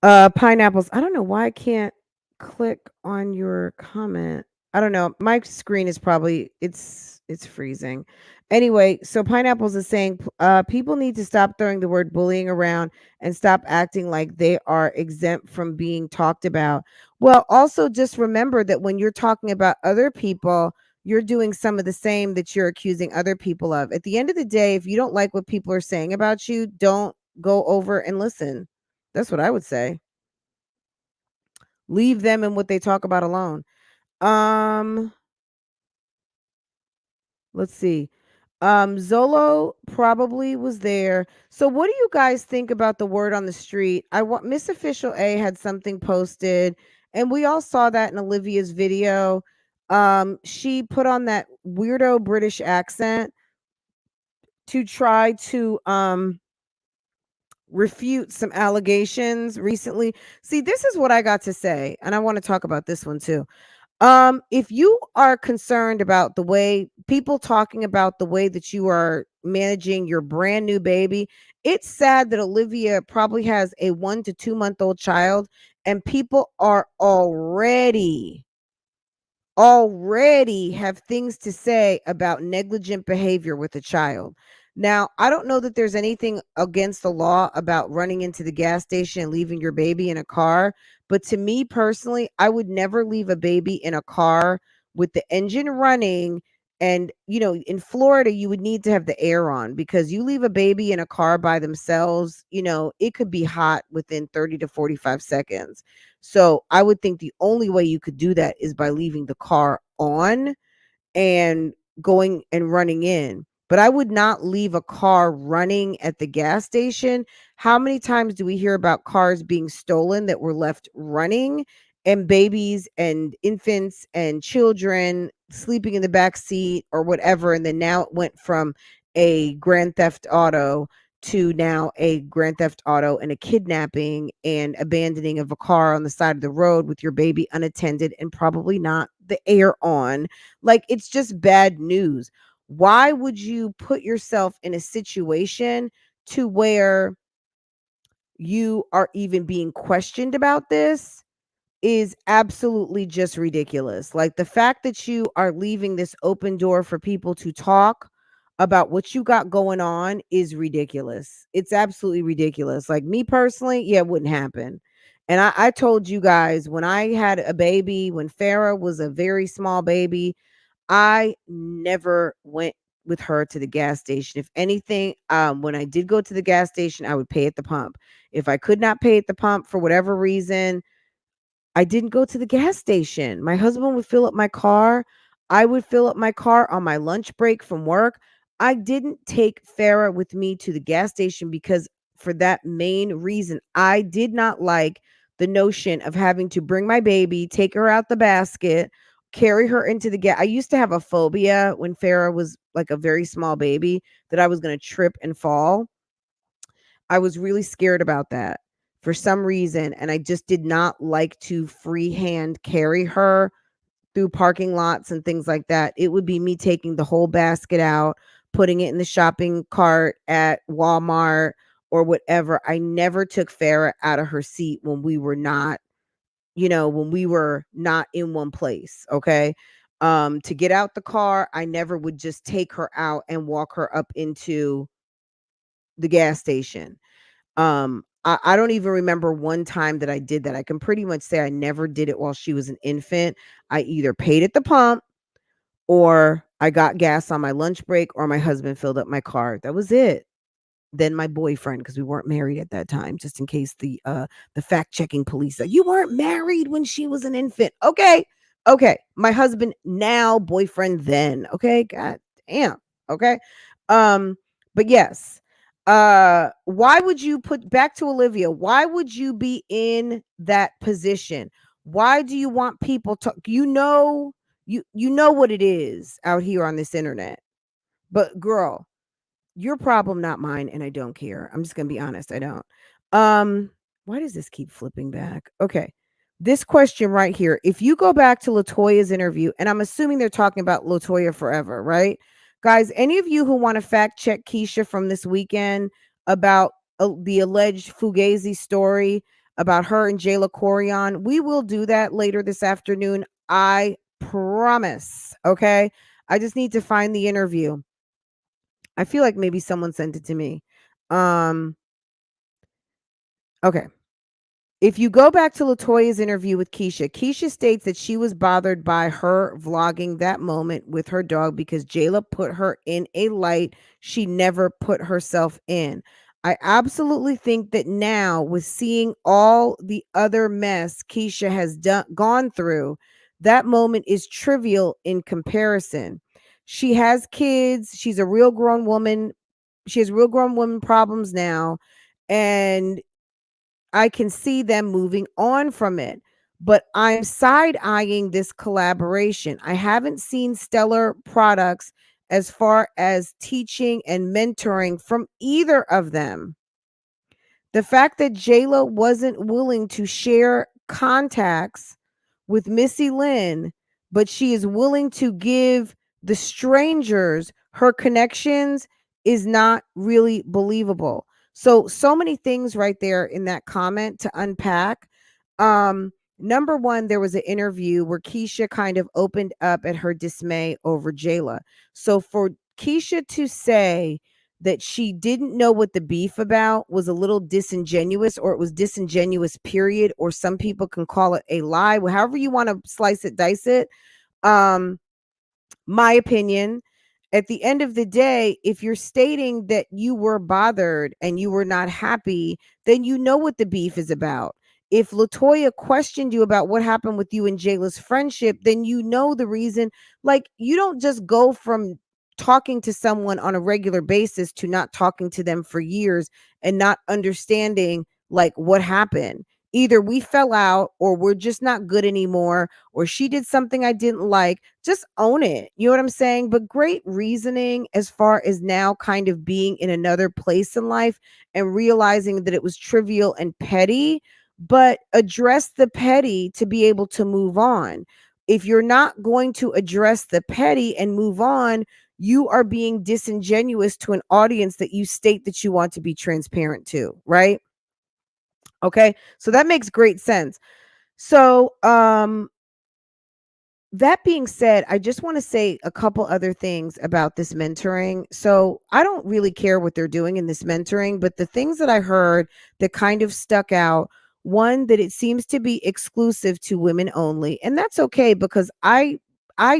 Pineapples. I don't know why I can't click on your comment. I don't know. My screen is probably it's freezing. Anyway, so Pineapples is saying people need to stop throwing the word bullying around and stop acting like they are exempt from being talked about. Well, also just remember that when you're talking about other people, you're doing some of the same that you're accusing other people of. At the end of the day, if you don't like what people are saying about you, don't go over and listen. That's what I would say. Leave them and what they talk about alone. Let's see. Zolo probably was there. So what do you guys think about the word on the street? I want Miss Official A had something posted, and we all saw that in Olivia's video. She put on that weirdo British accent to try to refute some allegations recently. See, this is what I got to say, and I want to talk about this one too. If you are concerned about the way people talking about the way that you are managing your brand new baby, it's sad that Olivia probably has a 1 to 2 month old child, and people are already have things to say about negligent behavior with a child. Now, I don't know that there's anything against the law about running into the gas station and leaving your baby in a car, but to me personally, I would never leave a baby in a car with the engine running. And, in Florida, you would need to have the air on, because you leave a baby in a car by themselves, it could be hot within 30 to 45 seconds. So I would think the only way you could do that is by leaving the car on and going and running in. But I would not leave a car running at the gas station. How many times do we hear about cars being stolen that were left running, and babies and infants and children sleeping in the back seat or whatever? And then now it went from a grand theft auto to now a grand theft auto and a kidnapping and abandoning of a car on the side of the road with your baby unattended and probably not the air on. Like, it's just bad news. Why would you put yourself in a situation to where you are even being questioned about this is absolutely just ridiculous. Like the fact that you are leaving this open door for people to talk about what you got going on is ridiculous. It's absolutely ridiculous. Like me personally, yeah, it wouldn't happen. And I told you guys when I had a baby, when Farah was a very small baby, I never went with her to the gas station. If anything, when I did go to the gas station, I would pay at the pump. If I could not pay at the pump for whatever reason, I didn't go to the gas station. My husband would fill up my car. I would fill up my car on my lunch break from work. I didn't take Farah with me to the gas station because for that main reason, I did not like the notion of having to bring my baby, take her out the basket, carry her into the gas. I used to have a phobia when Farah was like a very small baby that I was going to trip and fall. I was really scared about that for some reason, and I just did not like to freehand carry her through parking lots and things like that. It would be me taking the whole basket out, putting it in the shopping cart at Walmart or whatever. I never took Farah out of her seat when we were not, when we were not in one place, okay? To get out the car, I never would just take her out and walk her up into the gas station. I don't even remember one time that I did that. I can pretty much say I never did it while she was an infant. I either paid at the pump or I got gas on my lunch break or my husband filled up my car. That was it. Then my boyfriend, because we weren't married at that time, just in case the fact-checking police said, you weren't married when she was an infant. Okay. Okay. My husband now, boyfriend then. Okay. God damn. Okay. But yes. Why would you put back to Olivia? Why would you be in that position? Why do you want people to you know what it is out here on this internet? But girl, your problem, not mine, and I don't care. I'm just gonna be honest, I don't. Why does this keep flipping back? Okay. This question right here. If you go back to Latoya's interview, and I'm assuming they're talking about Latoya forever, right? Guys, any of you who want to fact check KEESHA from this weekend about the alleged Fugazi story about her and jaylakoriyan, we will do that later this afternoon. I promise. Okay. I just need to find the interview. I feel like maybe someone sent it to me. Okay. If you go back to Latoya's interview with KEESHA, KEESHA states that she was bothered by her vlogging that moment with her dog because JAYLA put her in a light she never put herself in. I absolutely think that now, with seeing all the other mess KEESHA has gone through, that moment is trivial in comparison. She has kids. She's a real grown woman. She has real grown woman problems now. And I can see them moving on from it. But I'm side eyeing this collaboration. I haven't seen stellar products as far as teaching and mentoring from either of them. The fact that JAYLA wasn't willing to share contacts with Missy Lynn, but she is willing to give the strangers her connections is not really believable. So many things right there in that comment to unpack. Number one, there was an interview where KEESHA kind of opened up at her dismay over JAYLA. So for KEESHA to say that she didn't know what the beef about was a little disingenuous, or it was disingenuous, period, or some people can call it a lie, however you want to slice it, dice it. My opinion, at the end of the day, if you're stating that you were bothered and you were not happy, then you know what the beef is about. If Latoya questioned you about what happened with you and JAYLA's friendship, then you know the reason. Like, you don't just go from talking to someone on a regular basis to not talking to them for years and not understanding like what happened. Either we fell out or we're just not good anymore, or she did something I didn't like. Just own it. You know what I'm saying? But great reasoning as far as now kind of being in another place in life and realizing that it was trivial and petty, but address the petty to be able to move on. if you're not going to address the petty and move on, you are being disingenuous to an audience that you state that you want to be transparent to, right? Okay, so that makes great sense. So that being said, I just want to say a couple other things about this mentoring. So I don't really care what they're doing in this mentoring, but the things that I heard that kind of stuck out, one, that it seems to be exclusive to women only. And that's okay, because I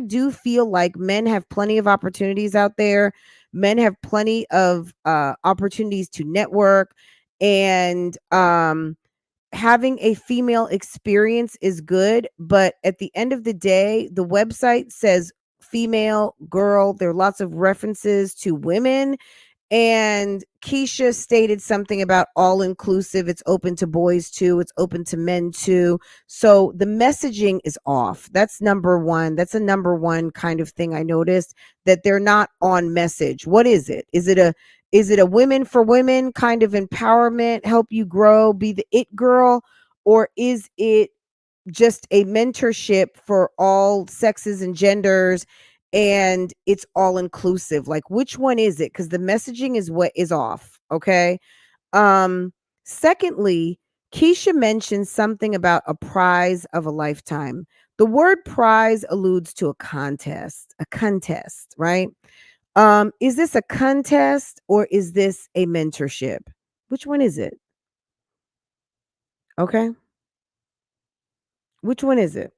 do feel like men have plenty of opportunities out there. Men have plenty of opportunities to network, and having a female experience is good, but at the end of the day, the website says female, girl. There are lots of references to women. And KEESHA stated something about all inclusive. It's open to boys too. It's open to men too. So the messaging is off. That's number one. That's a number one kind of thing I noticed, that they're not on message. What is it? Is it a women for women kind of empowerment, help you grow, be the it girl? Or is it just a mentorship for all sexes and genders, and it's all inclusive? Like, which one is it? Because the messaging is what is off. Okay. um Secondly, KEESHA mentioned something about a prize of a lifetime. The word prize alludes to a contest, right? Is this a contest or is this a mentorship? Which one is it? Okay. Which one is it?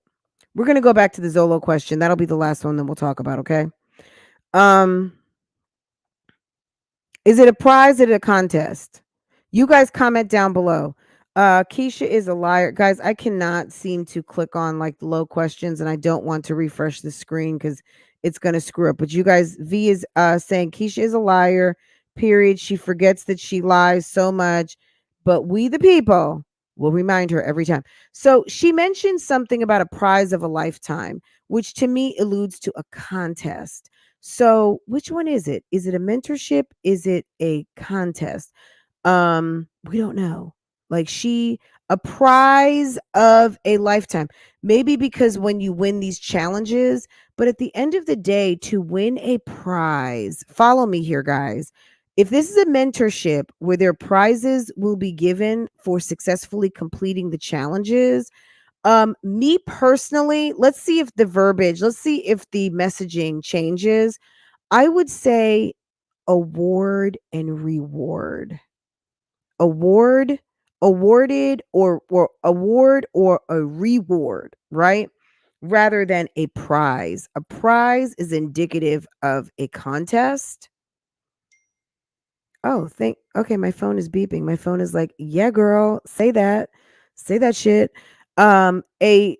We're going to go back to the Zolo question. That'll be the last one that we'll talk about, okay? Um Is it a prize? Is it a contest? You guys comment down below. KEESHA is a liar. Guys, I cannot seem to click on like the low questions, and I don't want to refresh the screen because it's going to screw up. But you guys, V is saying KEESHA is a liar, period. She forgets that she lies so much, but we the people will remind her every time. So she mentioned something about a prize of a lifetime, which to me alludes to a contest. So which one is it? Is it a mentorship? Is it a contest? We don't know. Like, a prize of a lifetime. Maybe because when you win these challenges, but at the end of the day, to win a prize, follow me here, guys. If this is a mentorship where their prizes will be given for successfully completing the challenges, me personally, let's see if the verbiage, let's see if the messaging changes. I would say award and reward. Award, awarded, or award or a reward, right? Rather than a prize. A prize is indicative of a contest. Oh, okay, my phone is beeping. My phone is like, yeah, girl, say that. Say that shit. A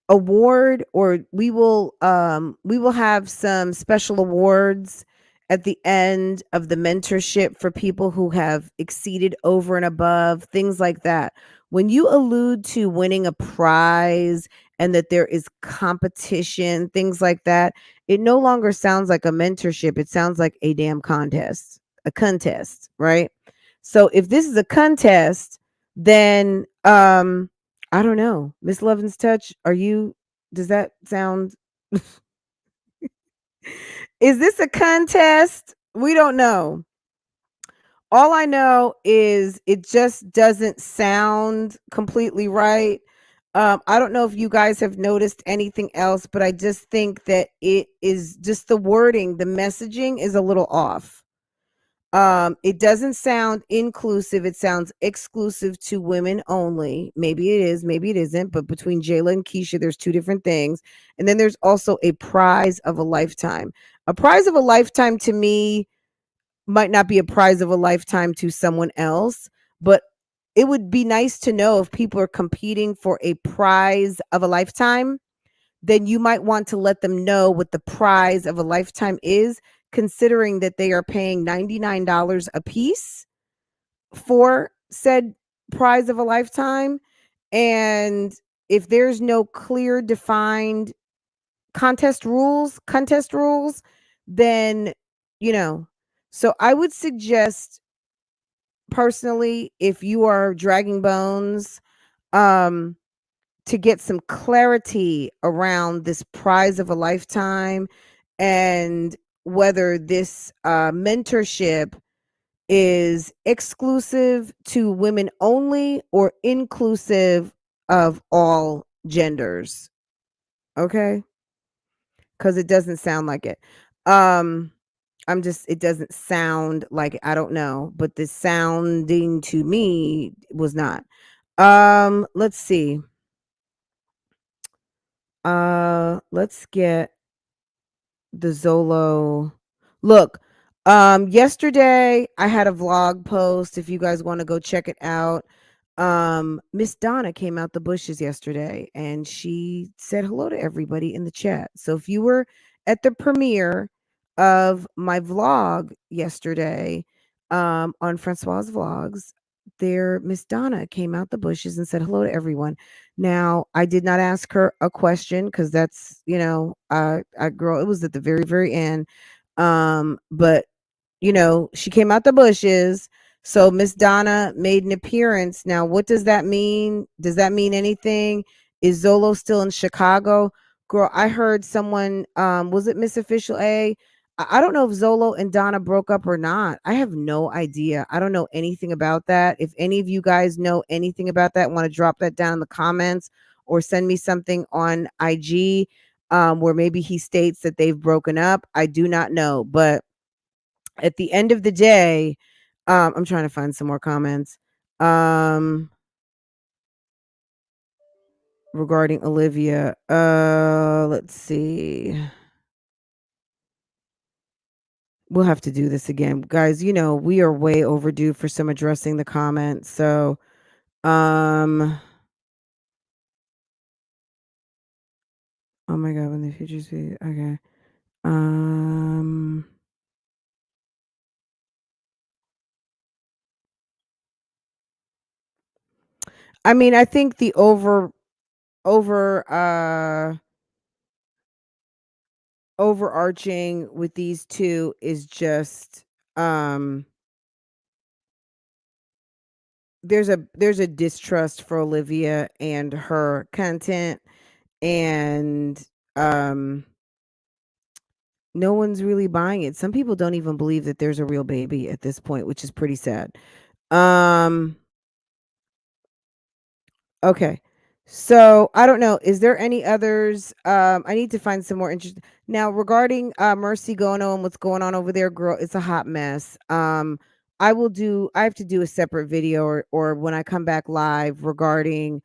award, or we will have some special awards at the end of the mentorship for people who have exceeded over and above, things like that. When you allude to winning a prize and that there is competition, things like that, it no longer sounds like a mentorship. It sounds like a damn contest, a contest, right? So if this is a contest, then I don't know. Miss Lovin's touch, does that sound is this a contest? We don't know. All I know is it just doesn't sound completely right. I don't know if you guys have noticed anything else, but I just think that it is just the wording, the messaging is a little off. It doesn't sound inclusive. It sounds exclusive to women only. Maybe it is, maybe it isn't, but between JAYLA and KEESHA, there's two different things. And then there's also a prize of a lifetime. A prize of a lifetime to me might not be a prize of a lifetime to someone else, but it would be nice to know if people are competing for a prize of a lifetime, then you might want to let them know what the prize of a lifetime is, considering that they are paying $99 a piece for said prize of a lifetime. And if there's no clear defined contest rules, then, you know, so I would suggest personally, if you are dragging bones, um to get some clarity around this prize of a lifetime and whether this mentorship is exclusive to women only or inclusive of all genders. Okay? Because it doesn't sound like it. It doesn't sound like, I don't know, but the sounding to me was not. Let's see. Let's get the Zolo. Look, yesterday I had a vlog post. If you guys want to go check it out, Miss Donna came out the bushes yesterday and she said hello to everybody in the chat. So if you were at the premiere of my vlog yesterday, on Francoise Vlogs, there Miss Donna came out the bushes and said hello to everyone. Now, I did not ask her a question because that's, I girl, it was at the very, very end. But she came out the bushes. So Miss Donna made an appearance. Now, what does that mean? Does that mean anything? Is Zolo still in Chicago? Girl, I heard someone, was it Miss Official A? I don't know if Zolo and Donna broke up or not. I have no idea. I don't know anything about that. If any of you guys know anything about that, want to drop that down in the comments or send me something on IG, where maybe he states that they've broken up. I do not know. But at the end of the day, I'm trying to find some more comments regarding Olivia. Let's see. We'll have to do this again. Guys, we are way overdue for some addressing the comments. So, oh my God, when the future's be okay. I mean, I think the overarching with these two is just there's a distrust for Olivia and her content, and no one's really buying it. Some people don't even believe that there's a real baby at this point, which is pretty sad. Okay. So I don't know. Is there any others? I need to find some more interest. Now regarding Mercygono and what's going on over there, girl, it's a hot mess. I have to do a separate video or when I come back live regarding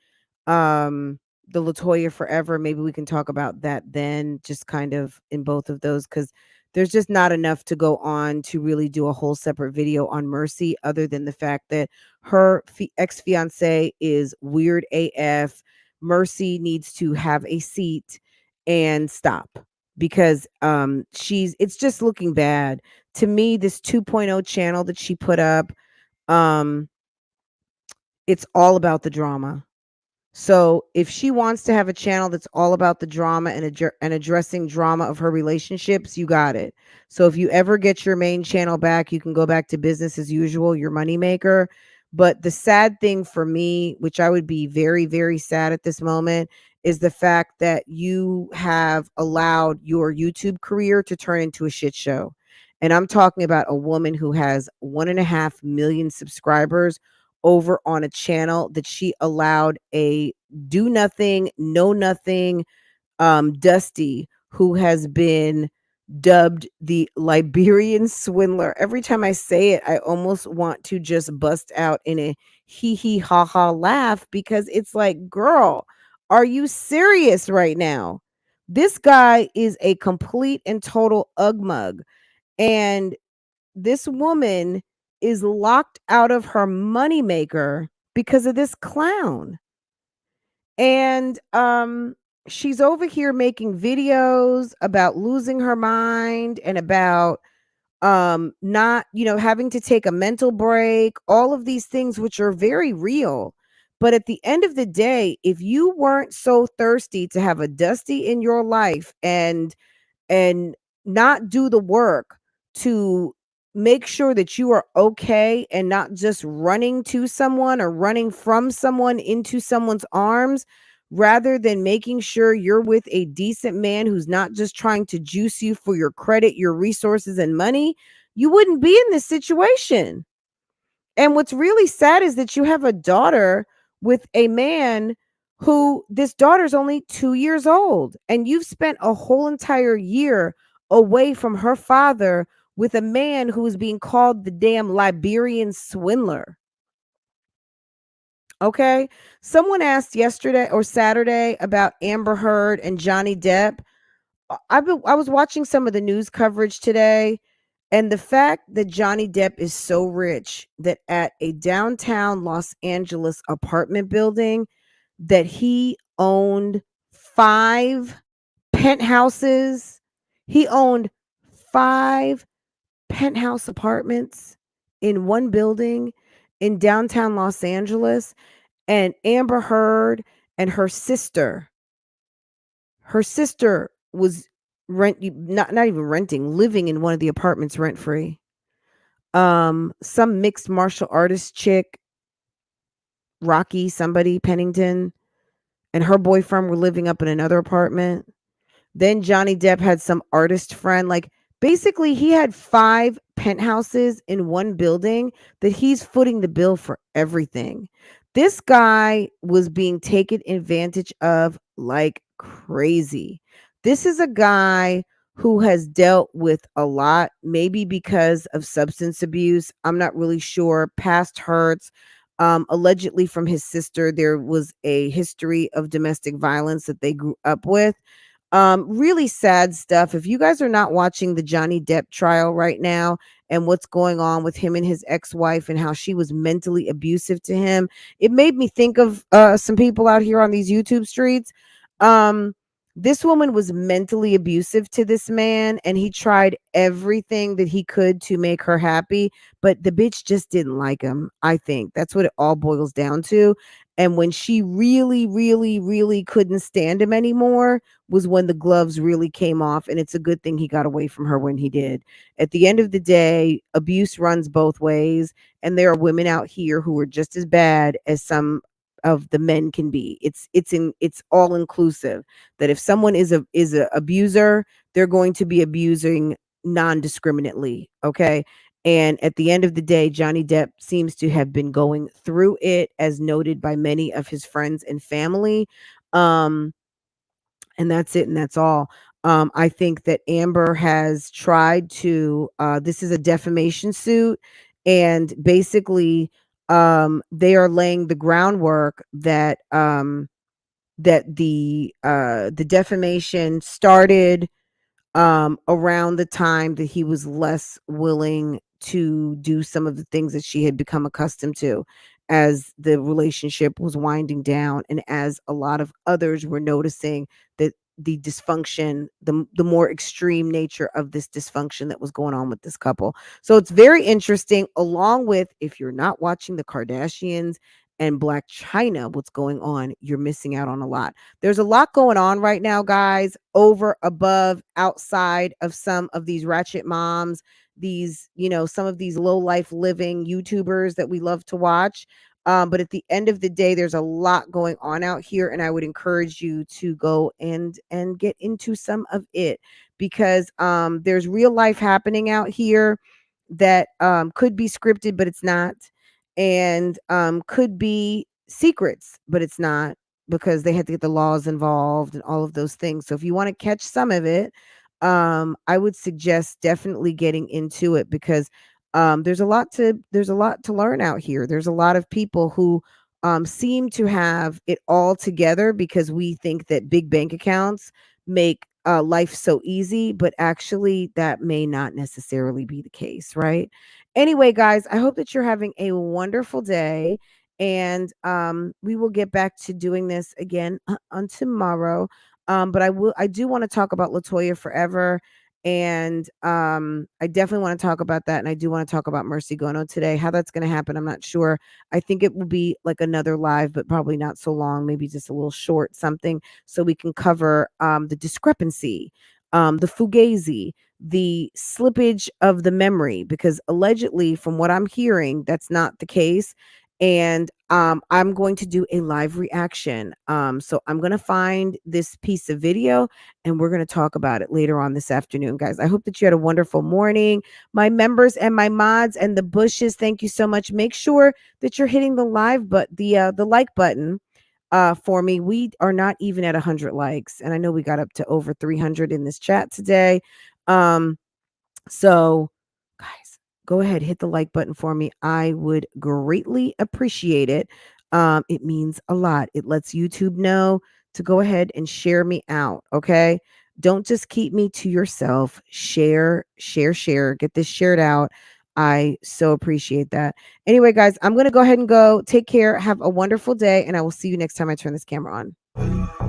the Latoya Forever. Maybe we can talk about that then, just kind of in both of those, because there's just not enough to go on to really do a whole separate video on Mercy, other than the fact that her ex-fiance is weird AF. Mercy needs to have a seat and stop, because it's just looking bad to me. This 2.0 channel that she put up, it's all about the drama. So if she wants to have a channel that's all about the drama and addressing drama of her relationships, you got it. So if you ever get your main channel back, you can go back to business as usual, your moneymaker. But the sad thing for me, which I would be very, very sad at this moment, is the fact that you have allowed your YouTube career to turn into a shit show. And I'm talking about a woman who has 1.5 million subscribers over on a channel that she allowed a do nothing, know nothing, Dusty, who has been dubbed the Liberian swindler. Every time I say it, I almost want to just bust out in a hee hee ha ha laugh, because it's like, girl, are you serious right now? This guy is a complete and total ugmug. And this woman is locked out of her moneymaker because of this clown. And she's over here making videos about losing her mind and about not, having to take a mental break, all of these things which are very real. But at the end of the day, if you weren't so thirsty to have a Dusty in your life and not do the work to make sure that you are okay and not just running to someone or running from someone into someone's arms, rather than making sure you're with a decent man who's not just trying to juice you for your credit, your resources, and money, you wouldn't be in this situation. And what's really sad is that you have a daughter with a man who this daughter's only 2 years old, and you've spent a whole entire year away from her father with a man who is being called the damn Liberian swindler. Okay. Someone asked yesterday or Saturday about Amber Heard and Johnny Depp. I was watching some of the news coverage today, and the fact that Johnny Depp is so rich that at a downtown Los Angeles apartment building that he owned 5 penthouses. He owned 5 penthouse apartments in one building in downtown Los Angeles, and Amber Heard and her sister was not even renting, living in one of the apartments rent free. Some mixed martial artist chick, Rocky somebody Pennington, and her boyfriend were living up in another apartment. Then Johnny Depp had some artist friend. Like, basically, he had 5 penthouses in one building that he's footing the bill for everything. This guy was being taken advantage of like crazy. This is a guy who has dealt with a lot, maybe because of substance abuse. I'm not really sure. Past hurts. Allegedly from his sister, there was a history of domestic violence that they grew up with. Really sad stuff. If you guys are not watching the Johnny Depp trial right now and what's going on with him and his ex-wife and how she was mentally abusive to him, it made me think of some people out here on these YouTube streets. Um, this woman was mentally abusive to this man, and he tried everything that he could to make her happy, but the bitch just didn't like him. I think that's what it all boils down to. And when she really, really, really couldn't stand him anymore, was when the gloves really came off, and it's a good thing he got away from her when he did. At the end of the day, abuse runs both ways, and there are women out here who are just as bad as some of the men can be. It's all inclusive. That if someone is a abuser, they're going to be abusing non-discriminately, okay? And at the end of the day, Johnny Depp seems to have been going through it, as noted by many of his friends and family. Um, and that's it, and that's all. I think that Amber has tried to this is a defamation suit, and basically they are laying the groundwork that the defamation started around the time that he was less willing to do some of the things that she had become accustomed to, as the relationship was winding down, and as a lot of others were noticing that the dysfunction, the more extreme nature of this dysfunction that was going on with this couple. So it's very interesting, along with, if you're not watching the Kardashians and Black China, what's going on, you're missing out on a lot. There's a lot going on right now, guys, over, above, outside of some of these ratchet moms, these, some of these low life living YouTubers that we love to watch. But at the end of the day, there's a lot going on out here, and I would encourage you to go and get into some of it, because there's real life happening out here that could be scripted, but it's not, and could be secrets, but it's not, because they had to get the laws involved and all of those things. So if you want to catch some of it, I would suggest definitely getting into it, because there's a lot to learn out here. There's a lot of people who seem to have it all together, because we think that big bank accounts make life so easy, but actually that may not necessarily be the case, right? Anyway, guys, I hope that you're having a wonderful day, and we will get back to doing this again on tomorrow. But I do want to talk about Latoya Forever, and I definitely want to talk about that, and I do want to talk about mercygono today. How that's going to happen, I'm not sure. I think it will be like another live, but probably not so long, maybe just a little short something, so we can cover the discrepancy, the fugazi, the slippage of the memory, because allegedly, from what I'm hearing, that's not the case. And I'm going to do a live reaction. So I'm going to find this piece of video and we're going to talk about it later on this afternoon, guys. I hope that you had a wonderful morning. My members and my mods and the bushes, thank you so much. Make sure that you're hitting the the like button for me. We are not even at 100 likes, and I know we got up to over 300 in this chat today. So guys, go ahead, hit the like button for me. I would greatly appreciate it. It means a lot. It lets YouTube know to go ahead and share me out. Okay. Don't just keep me to yourself. Share, share, share. Get this shared out. I so appreciate that. Anyway, guys, I'm going to go ahead and go. Take care. Have a wonderful day. And I will see you next time I turn this camera on.